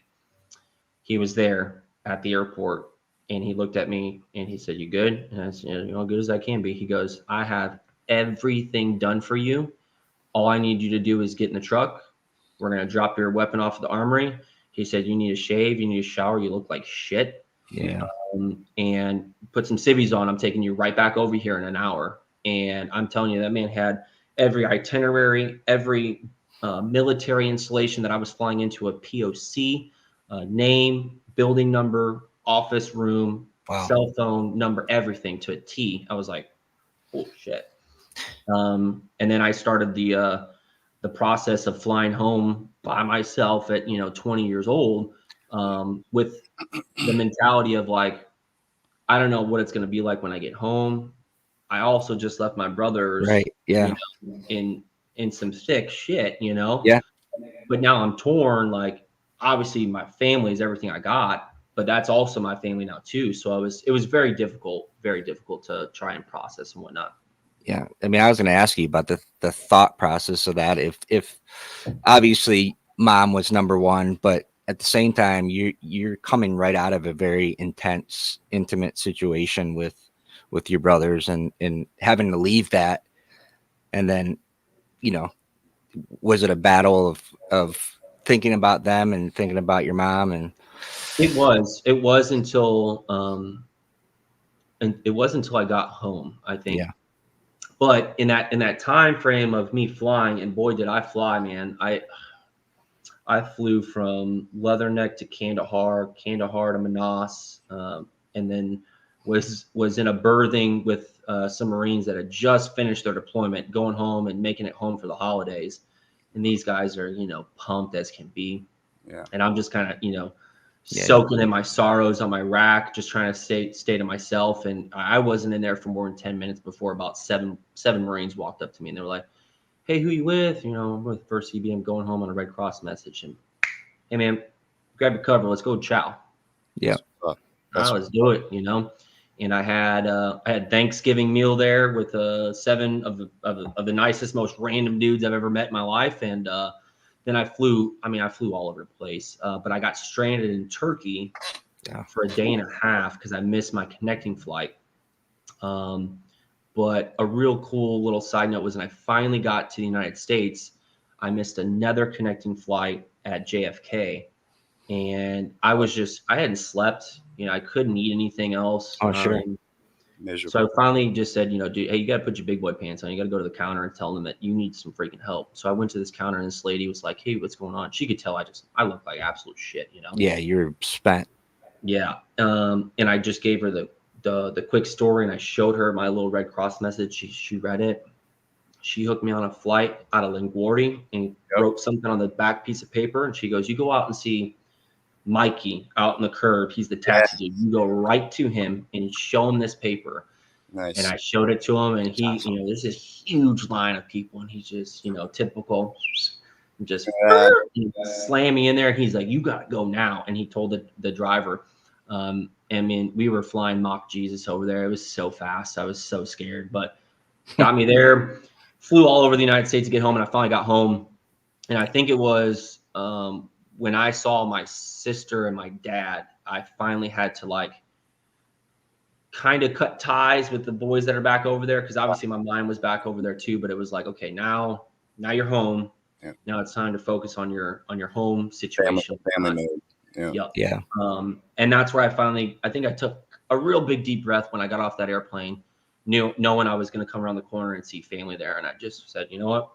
He was there at the airport, and he looked at me and he said, you good? And I said, good as I can be. He goes, I have everything done for you. All I need you to do is get in the truck. We're going to drop your weapon off the armory. He said, you need a shave, you need a shower, you look like shit. Yeah. And put some civvies on. I'm taking you right back over here in an hour. And I'm telling you, that man had every itinerary, every military installation that I was flying into, a POC, name, building number, office room, cell phone number, everything to a T. I was like, oh shit. And then I started the process of flying home by myself at 20 years old, with the mentality of like, I don't know what it's going to be like when I get home. I also just left my brothers, right? Yeah, in in some thick shit, you know? Yeah. But now I'm torn. Like, obviously my family is everything I got, but that's also my family now too. So it was very difficult to try and process and whatnot. Yeah. I mean, I was going to ask you about the thought process of that. If obviously mom was number one, but at the same time, you're coming right out of a very intense, intimate situation with your brothers and having to leave that. And then, you know, was it a battle of thinking about them and thinking about your mom? And it was until I got home, I think. Yeah. But in that time frame of me flying, and boy did I fly, man. I flew from Leatherneck to Kandahar to Manas, and then was in a berthing with some Marines that had just finished their deployment, going home and making it home for the holidays. And these guys are, pumped as can be. Yeah. And I'm just kind of, soaking in my sorrows on my rack, just trying to stay to myself. And I wasn't in there for more than 10 minutes before about seven Marines walked up to me and they were like, "Hey, who you with?" I'm with 1st CBM, going home on a Red Cross message. And, "Hey, man, grab your cover. Let's go chow." Yeah. Let's do it, And I had Thanksgiving meal there with 7 of the nicest, most random dudes I've ever met in my life. And then I flew all over the place. But I got stranded in Turkey for a day and a half because I missed my connecting flight. But a real cool little side note was when I finally got to the United States, I missed another connecting flight at JFK. And I hadn't slept, I couldn't eat anything else. Oh, sure. Miserable. So I finally just said, dude, hey, you got to put your big boy pants on. You got to go to the counter and tell them that you need some freaking help. So I went to this counter and this lady was like, "Hey, what's going on?" She could tell I looked like absolute shit, Yeah, you're spent. Yeah. And I just gave her the quick story and I showed her my little Red Cross message. She read it. She hooked me on a flight out of LaGuardia and wrote something on the back piece of paper. And she goes, "You go out and see Mikey out in the curb. He's the taxi dude. You go right to him and show him this paper." Nice. And I showed it to him, and he, there's this huge line of people, and he's just, typical, just slam me in there. And he's like, "You got to go now." And he told the driver, I mean, we were flying Mock Jesus over there. It was so fast. I was so scared, but got me there, flew all over the United States to get home. And I finally got home. And I think it was, when I saw my sister and my dad, I finally had to kind of cut ties with the boys that are back over there. Cause obviously my mind was back over there too, but it was like, okay, now you're home. Yeah. Now it's time to focus on your home situation. Family mode. Yeah. Yeah. And that's where I think I took a real big deep breath when I got off that airplane, knowing I was going to come around the corner and see family there. And I just said, you know what?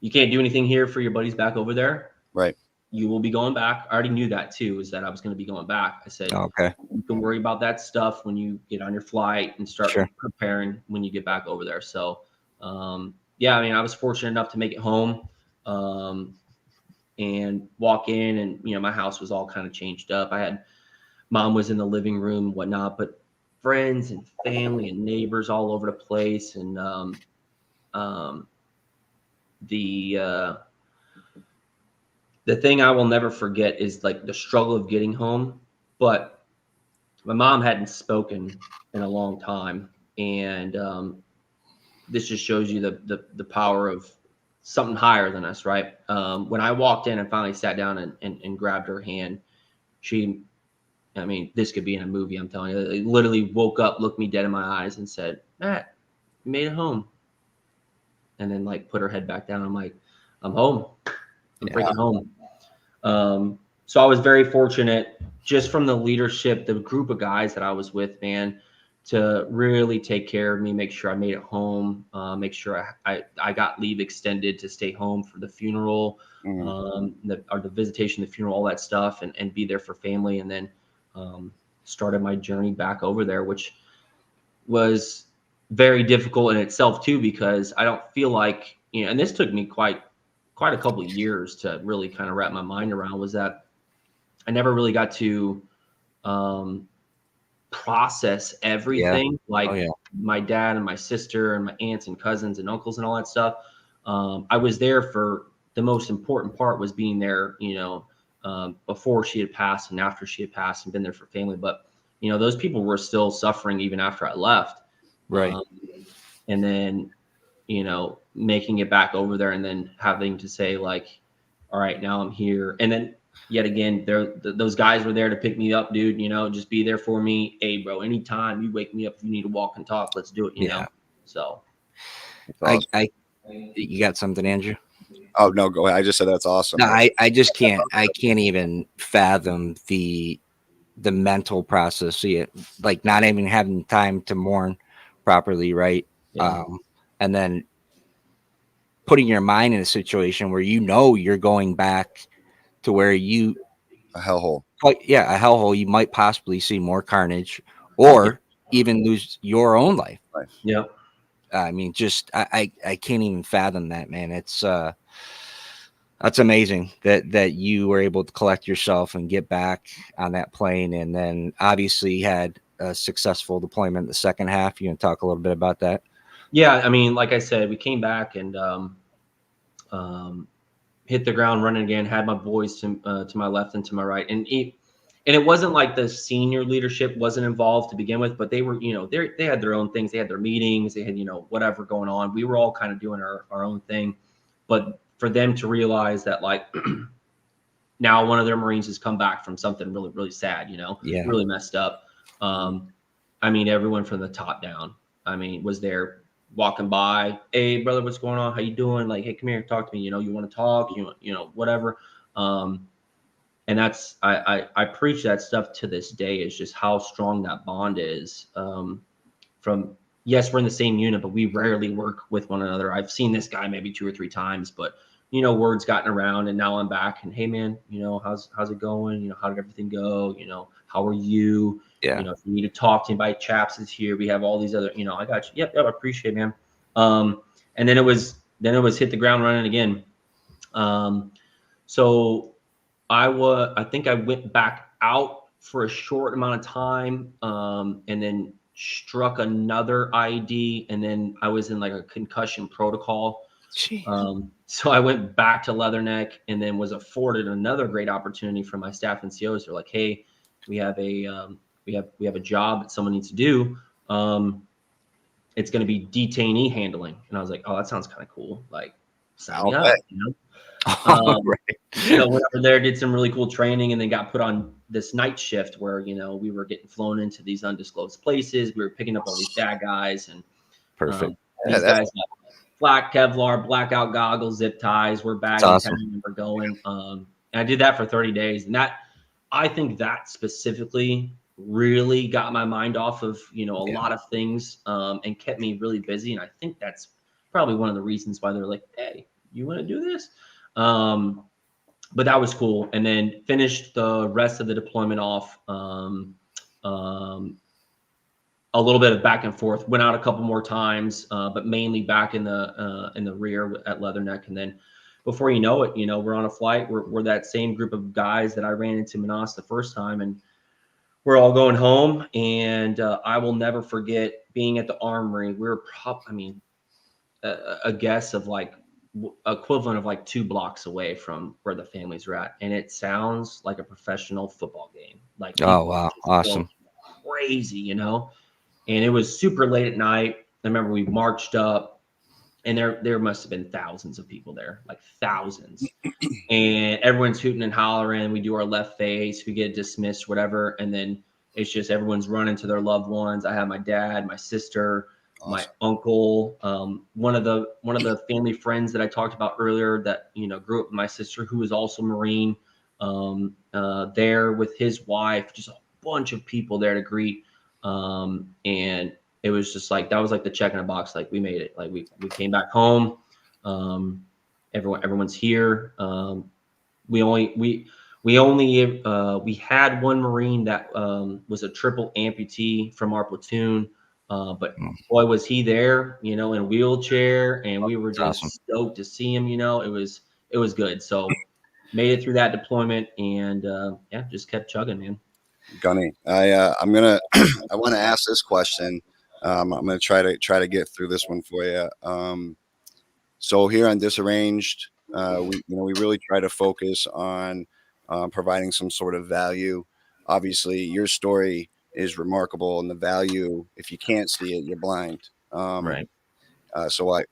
You can't do anything here for your buddies back over there. Right. You will be going back. I already knew that too, is that I was going to be going back. I said, okay, you can worry about that stuff when you get on your flight and start preparing when you get back over there. So, yeah, I mean, I was fortunate enough to make it home, and walk in and, my house was all kind of changed up. Mom was in the living room and whatnot, but friends and family and neighbors all over the place. And, the thing I will never forget is the struggle of getting home, but my mom hadn't spoken in a long time. And, this just shows you the power of something higher than us, right? When I walked in and finally sat down and grabbed her hand, this could be in a movie, I'm telling you. It literally woke up, looked me dead in my eyes and said, "Matt, you made it home." And then put her head back down. I'm like, "I'm home. I'm freaking home." So I was very fortunate just from the leadership, the group of guys that I was with, man, to really take care of me, make sure I made it home, make sure I got leave extended to stay home for the funeral, the visitation, the funeral, all that stuff, and be there for family. And then started my journey back over there, which was very difficult in itself too, because I don't feel like, and this took me quite a couple of years to really kind of wrap my mind around, was that I never really got to process everything my dad and my sister and my aunts and cousins and uncles and all that stuff. I was there for the most important part was being there, before she had passed and after she had passed, and been there for family. But, those people were still suffering even after I left. Right. And then, making it back over there and then having to say like, all right, now I'm here. And then yet again, those guys were there to pick me up, dude, just be there for me. Hey bro, anytime you wake me up, if you need to walk and talk, let's do it. You know? So awesome. You got something, Andrew? Oh no, go ahead. I just said that's awesome. No, I just can't. I can't even fathom the mental process. Like not even having time to mourn properly, right? Yeah. And then putting your mind in a situation where you're going back to where a hellhole. A hellhole. You might possibly see more carnage, or even lose your own life. Yeah. I mean, just I can't even fathom that, man. It's that's amazing that you were able to collect yourself and get back on that plane, and then obviously had a successful deployment in the second half. You can talk a little bit about that. Yeah, I mean, like I said, we came back and hit the ground running again. Had my boys to my left and to my right, and it wasn't like the senior leadership wasn't involved to begin with, but they were, they had their own things. They had their meetings. They had, whatever going on. We were all kind of doing our own thing, but for them to realize that like now one of their Marines has come back from something really, really sad, really messed up. I mean, everyone from the top down, was there walking by. Hey brother, what's going on? How you doing? Like, hey, come here, talk to me. You want to talk, whatever. And that's, I preach that stuff to this day, is just how strong that bond is. From, yes, we're in the same unit, but we rarely work with one another. I've seen this guy maybe 2 or 3 times, but word's gotten around, and now I'm back and, hey man, how's it going? How did everything go? How are you? Yeah. If you need to talk to anybody, Chaps is here. We have all these other, I got you. Yep, I appreciate it, man. And then it was hit the ground running again. So I think I went back out for a short amount of time, and then struck another IED, and then I was in like a concussion protocol. So I went back to Leatherneck, and then was afforded another great opportunity from my staff and COs. They're like, hey, we have a job that someone needs to do. It's going to be detainee handling. And I was like, oh, that sounds kind of cool. Like, sign me up, Right. Went over there, did some really cool training, and then got put on this night shift where, we were getting flown into these undisclosed places. We were picking up all these bad guys, and perfect. These guys got black Kevlar, blackout goggles, zip ties. We're bagging, awesome. We're going. And I did that for 30 days. And I think that specifically really got my mind off of, a lot of things, and kept me really busy. And I think that's probably one of the reasons why they're like, hey, you want to do this? But that was cool. And then finished the rest of the deployment off. A little bit of back and forth, went out a couple more times, but mainly back in the rear at Leatherneck. And then before you know it, we're on a flight. We're that same group of guys that I ran into Manas the first time, and we're all going home. And I will never forget being at the Armory. We were a guess of like equivalent of like 2 blocks away from where the families were at, and it sounds like a professional football game. Like, oh wow, awesome, crazy, And it was super late at night. I remember we marched up, and there must have been thousands of people there, like thousands. And everyone's hooting and hollering. We do our left face, we get dismissed, whatever. And then it's just everyone's running to their loved ones. I have my dad, my sister, awesome. My uncle, one of the family friends that I talked about earlier that, grew up with my sister, who was also Marine, there with his wife, just a bunch of people there to greet. And it was just like, that was like the check in a box. Like, we made it. Like, we came back home. Everyone's here. We had one Marine that was a triple amputee from our platoon, but boy, was he there, in a wheelchair, and we were just stoked to see him. It was good. So made it through that deployment, and just kept chugging, man. Gunny, I want to ask this question. I'm gonna try to get through this one for you. So here on Disarranged, we really try to focus on providing some sort of value. Obviously, your story is remarkable, and the value, if you can't see it, you're blind. Right. So I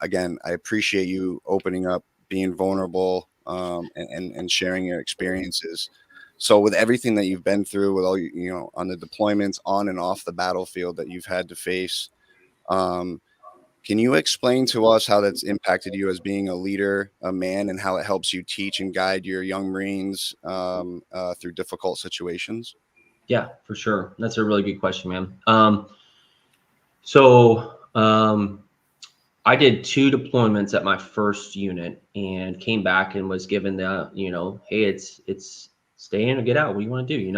appreciate you opening up, being vulnerable, and sharing your experiences. So with everything that you've been through, with all on the deployments on and off the battlefield that you've had to face, can you explain to us how that's impacted you as being a leader, a man, and how it helps you teach and guide your young Marines through difficult situations? Yeah, for sure. That's a really good question, man. So I did 2 deployments at my first unit and came back and was given the, hey, it's stay in or get out. What do you want to do?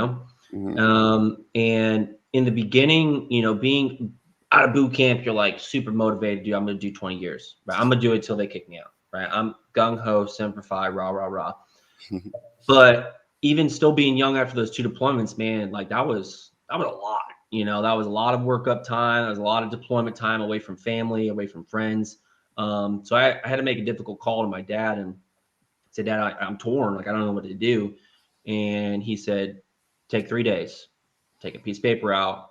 Mm-hmm. And in the beginning, being out of boot camp, you're like super motivated, dude. I'm going to do 20 years, right? I'm going to do it till they kick me out, right? I'm gung ho, semper fi, rah, rah, rah. But even still being young after those 2 deployments, man, like that was a lot. That was a lot of workup time. That was a lot of deployment time away from family, away from friends. So I had to make a difficult call to my dad and say, Dad, I'm torn. Like, I don't know what to do. And he said, take 3 days, take a piece of paper out,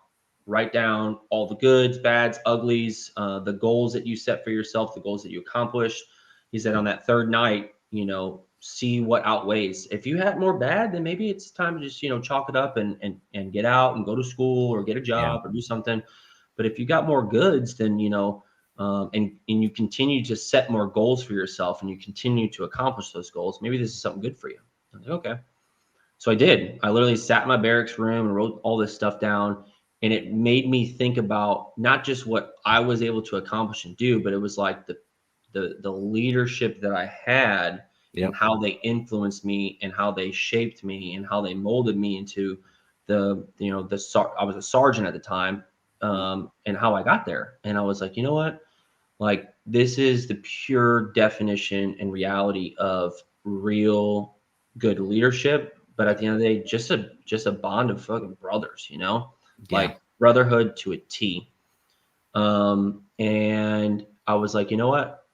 write down all the goods, bads, uglies, the goals that you set for yourself, the goals that you accomplished. He said on that 3rd night, see what outweighs. If you had more bad, then maybe it's time to just, chalk it up and get out and go to school or get a job or do something. But if you got more goods, then, and you continue to set more goals for yourself and you continue to accomplish those goals, maybe this is something good for you. I'm like, okay. So I did. I literally sat in my barracks room and wrote all this stuff down. And it made me think about not just what I was able to accomplish and do, but it was like the leadership that I had and how they influenced me and how they shaped me and how they molded me into I was a sergeant at the time, and how I got there. And I was like, you know what? Like, this is the pure definition and reality of real good leadership. But at the end of the day, just a bond of fucking brothers, like brotherhood to a T. And I was like, you know what?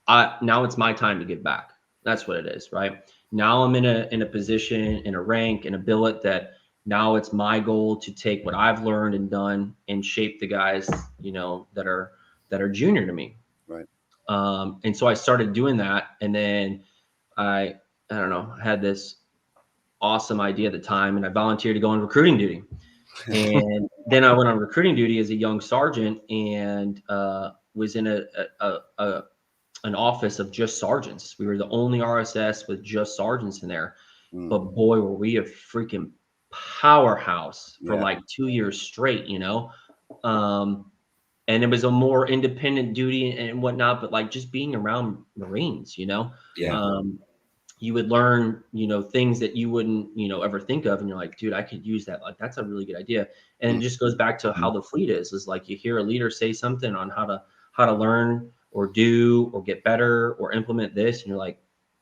Now it's my time to give back. That's what it is, right? Now I'm in a position, in a rank, in a billet that now it's my goal to take what I've learned and done and shape the guys, that are junior to me. Right. And so I started doing that, and then I don't know, had this awesome idea at the time, and I volunteered to go on recruiting duty. And then I went on recruiting duty as a young sergeant and was in an office of just sergeants. We were the only RSS with just sergeants in there. But boy, were we a freaking powerhouse for like 2 years straight, and it was a more independent duty and whatnot, but like just being around Marines, you would learn, things that you wouldn't, ever think of. And you're like, dude, I could use that. Like, that's a really good idea. And it just goes back to how the fleet is like you hear a leader say something on how to learn or do or get better or implement this. And you're like,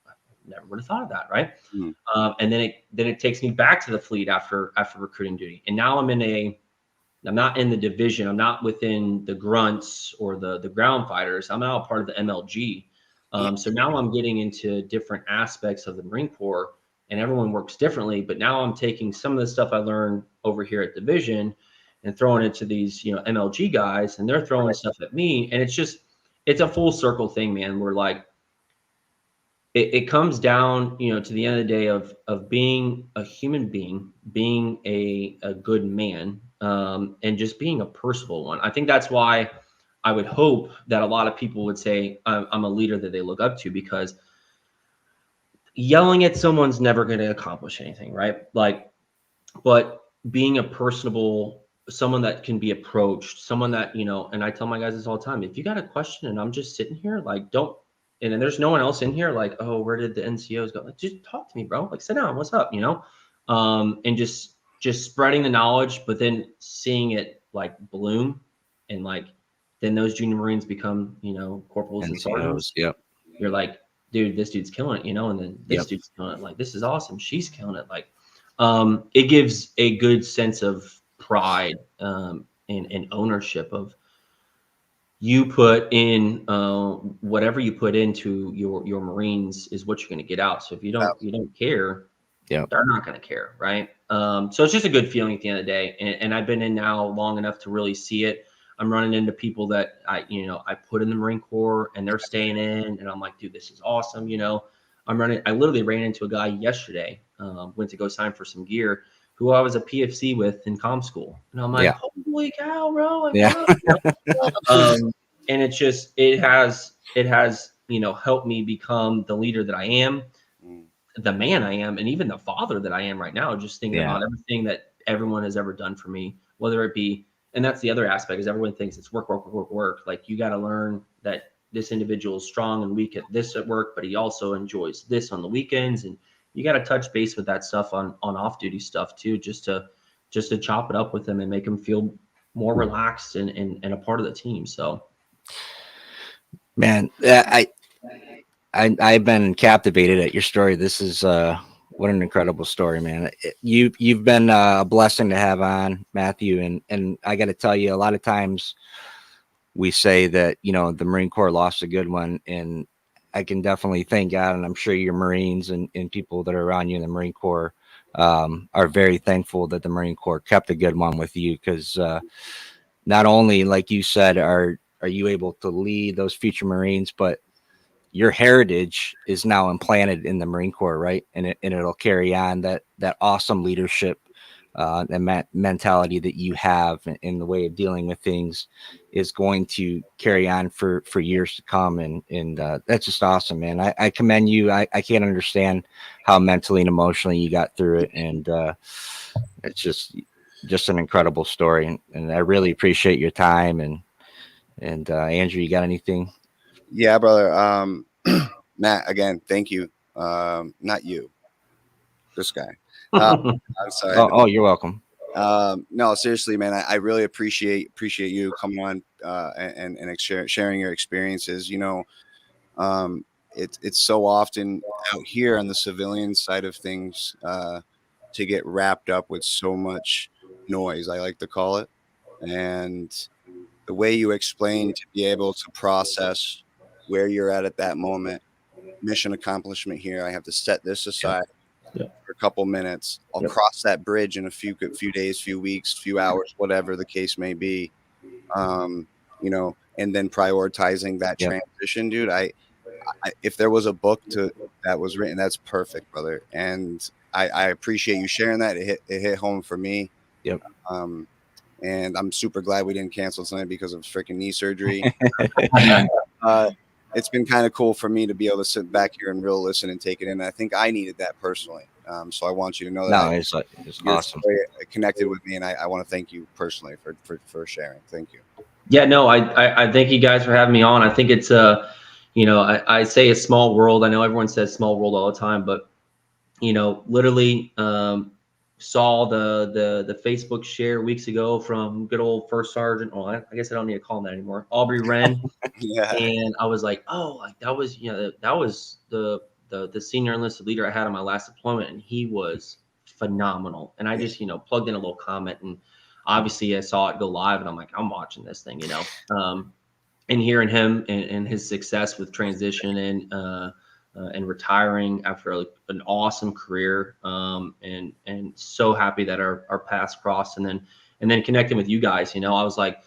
I never would have thought of that. Right. And then it takes me back to the fleet after recruiting duty. And now I'm not in the division. I'm not within the grunts or the ground fighters. I'm now a part of the MLG. So now I'm getting into different aspects of the Marine Corps, and everyone works differently. But now I'm taking some of the stuff I learned over here at division and throwing it to these, MLG guys, and they're throwing stuff at me. And it's a full circle thing, man. We're like, it comes down, to the end of the day of being a human being, being a good man, and just being a personable one. I think that's why I would hope that a lot of people would say I'm a leader that they look up to, because yelling at someone's never going to accomplish anything, right? Like, but being a personable, someone that can be approached, someone that, and I tell my guys this all the time, if you got a question and I'm just sitting here, like, don't, and then there's no one else in here, like, oh, where did the NCOs go? Like, just talk to me, bro. Like, sit down. What's up? And just spreading the knowledge, but then seeing it like bloom, and like, then those junior Marines become, corporals and sergeants. Yep. You're like, dude, this dude's killing it, and then this dude's killing it. Like, this is awesome. She's killing it. Like, it gives a good sense of pride, and ownership of you put in whatever you put into your Marines is what you're going to get out. So if you don't care, they're not going to care, right? So it's just a good feeling at the end of the day. And I've been in now long enough to really see it. I'm running into people that I put in the Marine Corps and they're staying in, and I'm like, dude, this is awesome. I literally ran into a guy yesterday, went to go sign for some gear, who I was a PFC with in comm school. And I'm like, holy cow, bro. Like, and it has helped me become the leader that I am, the man I am, and even the father that I am right now, just thinking about everything that everyone has ever done for me, whether it be, and that's the other aspect, is everyone thinks it's work. Like, you got to learn that this individual is strong and weak at this at work, but he also enjoys this on the weekends. And you got to touch base with that stuff on off-duty stuff too, just to chop it up with him and make him feel more relaxed and a part of the team. So, man, I've been captivated at your story. This is what an incredible story, man. You've been a blessing to have on, Matthew, and I got to tell you, a lot of times we say that the Marine Corps lost a good one, and I can definitely thank God, and I'm sure your Marines and people that are around you in the Marine Corps are very thankful that the Marine Corps kept a good one with you, because not only, like you said, are you able to lead those future Marines, but your heritage is now implanted in the Marine Corps, right? And it'll carry on that awesome leadership and mentality that you have in the way of dealing with things is going to carry on for years to come. And that's just awesome, man. I commend you. I can't understand how mentally and emotionally you got through it. And it's just an incredible story. And I really appreciate your time. And Andrew, you got anything? Yeah, brother. Matt, again, thank you. Not you, this guy. I'm sorry. Oh, you're welcome. No, seriously, man, I really appreciate you coming on and sharing your experiences. It's so often out here on the civilian side of things to get wrapped up with so much noise, I like to call it. And the way you explain to be able to process where you're at that moment, mission accomplishment here. I have to set this aside for a couple minutes. I'll cross that bridge in a few days, few weeks, few hours, whatever the case may be. And then prioritizing that transition, dude. I if there was a book that was written, that's perfect, brother. And I appreciate you sharing that. It hit home for me. Yep. And I'm super glad we didn't cancel tonight because of freaking knee surgery. It's been kind of cool for me to be able to sit back here and really listen and take it in. I think I needed that personally. So I want you to know that it's awesome. Connected with me, and I want to thank you personally for sharing. Thank you. Yeah, no, I thank you guys for having me on. I think it's I say a small world. I know everyone says small world all the time, but literally saw the Facebook share weeks ago from good old First Sergeant. Oh, I guess I don't need to call him that anymore. Aubrey Wren. Yeah. And I was like, oh, like that was the senior enlisted leader I had on my last deployment, and he was phenomenal. And I just plugged in a little comment, and obviously I saw it go live, and I'm like, I'm watching this thing, and hearing him and his success with transition and retiring after an awesome career, and so happy that our paths crossed, and then connecting with you guys. I was like,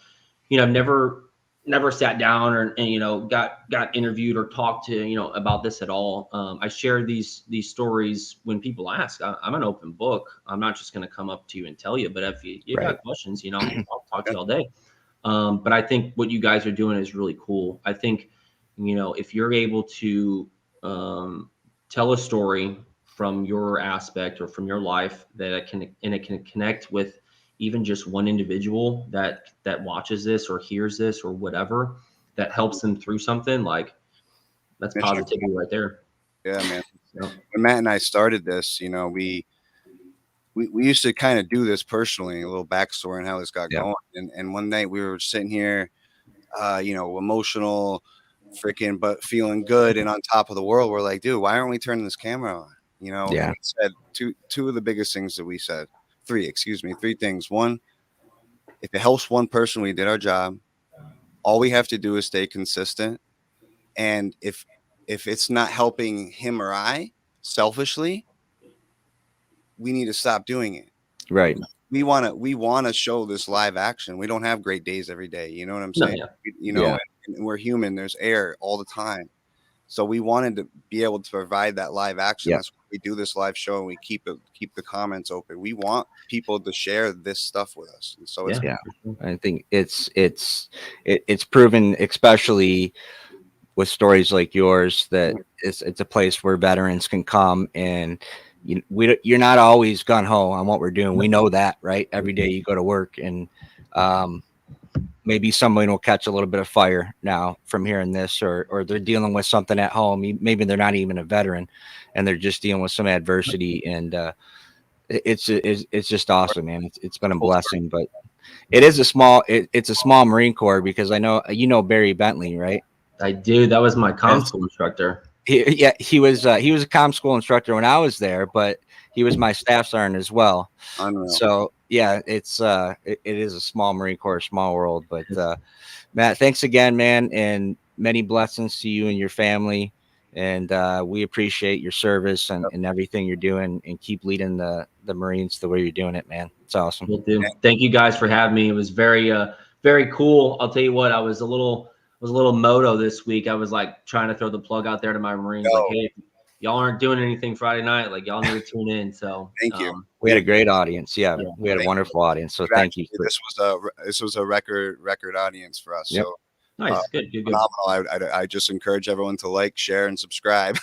I've never sat down and got interviewed or talked to about this at all. I share these stories when people ask. I'm an open book. I'm not just going to come up to you and tell you, but if you got questions, I'll talk to you all day. But I think what you guys are doing is really cool. I think if you're able to tell a story from your aspect or from your life that it can connect with even just one individual that watches this or hears this or whatever, that helps them through something, like that's positivity right there. Yeah, man. When Matt and I started this, we used to kind of do this personally, a little backstory on how this got going. And one night we were sitting here, emotional, freaking, but feeling good and on top of the world. We're like, dude, why aren't we turning this camera on? And we said two of the biggest things that we said, three things. One, if it helps one person, we did our job. All we have to do is stay consistent. And if it's not helping him or I selfishly, we need to stop doing it. Right. We want to show this live action. We don't have great days every day. You know what I'm saying? No, yeah. You know, and we're human. There's air all the time. So we wanted to be able to provide that live action. That's why we do this live show, and we keep the comments open. We want people to share this stuff with us. And so it's I think it's proven, especially with stories like yours, that it's a place where veterans can come, and you're not always gung ho on what we're doing. We know that, right? Every day you go to work, and maybe somebody will catch a little bit of fire now from hearing this, or they're dealing with something at home. Maybe they're not even a veteran, and they're just dealing with some adversity. And it's just awesome, man. It's been a blessing. But it's a small Marine Corps, because I know Barry Bentley, right? I do. That was my comm school instructor. He was a comm school instructor when I was there, but he was my staff sergeant as well. Unreal. So yeah, it is a small Marine Corps, small world. But Matt, thanks again, man, and many blessings to you and your family. And we appreciate your service and everything you're doing, and keep leading the Marines the way you're doing it, man. It's awesome. Will do. Thank you guys for having me. It was very cool. I'll tell you what, I was a little moto this week. I was like trying to throw the plug out there to my Marines, like, hey, if y'all aren't doing anything Friday night, like, y'all need to tune in. So thank you. We had a great audience. Yeah. We had a wonderful audience. So thank you. This was a record audience for us. Yep. So nice. Good. Phenomenal. I just encourage everyone to like, share, and subscribe.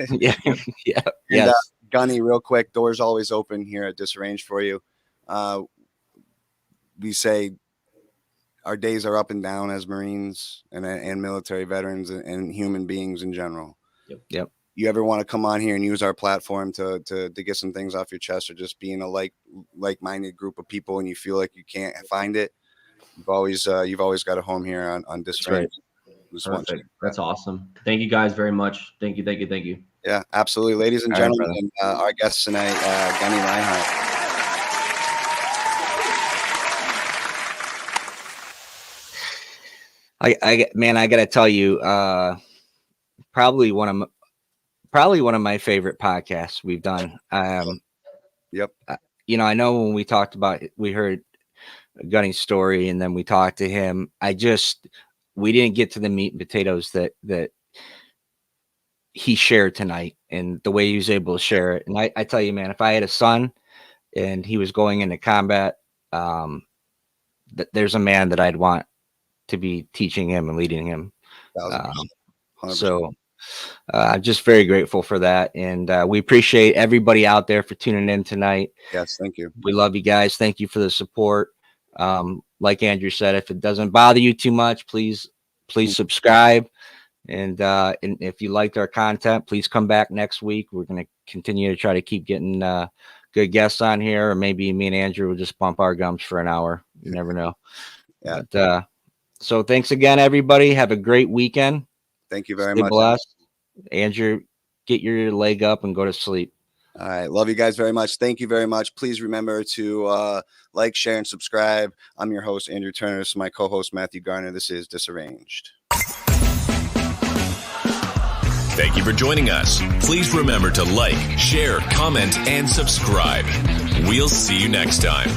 Yeah. And, Gunny, real quick, doors always open here at Disarranged for you. We say our days are up and down as Marines and military veterans and human beings in general. Yep. You ever want to come on here and use our platform to get some things off your chest, or just being a like-minded group of people, and you feel like you can't find it, you've always got a home here on Disarranged. Right. That's awesome. Thank you guys very much. Thank you. Yeah, absolutely. Ladies and gentlemen, and our guest tonight, Gunny Reinhart. I gotta tell you, probably one of my favorite podcasts we've done. Yep. I know when we heard Gunny's story, and then we talked to him, we didn't get to the meat and potatoes that he shared tonight, and the way he was able to share it. And I tell you, man, if I had a son and he was going into combat, there's a man that I'd want to be teaching him and leading him. So I'm just very grateful for that. And we appreciate everybody out there for tuning in tonight. Yes, thank you. We love you guys. Thank you for the support. Like Andrew said, if it doesn't bother you too much, please subscribe. And if you liked our content, please come back next week. We're going to continue to try to keep getting good guests on here, or maybe me and Andrew will just bump our gums for an hour. You never know. Yeah. But, so thanks again, everybody. Have a great weekend. Thank you very Stay much. Blessed. Andrew, get your leg up and go to sleep. All right. Love you guys very much. Thank you very much. Please remember to like, share, and subscribe. I'm your host, Andrew Turner. This is my co-host, Matthew Garner. This is Disarranged. Thank you for joining us. Please remember to like, share, comment, and subscribe. We'll see you next time.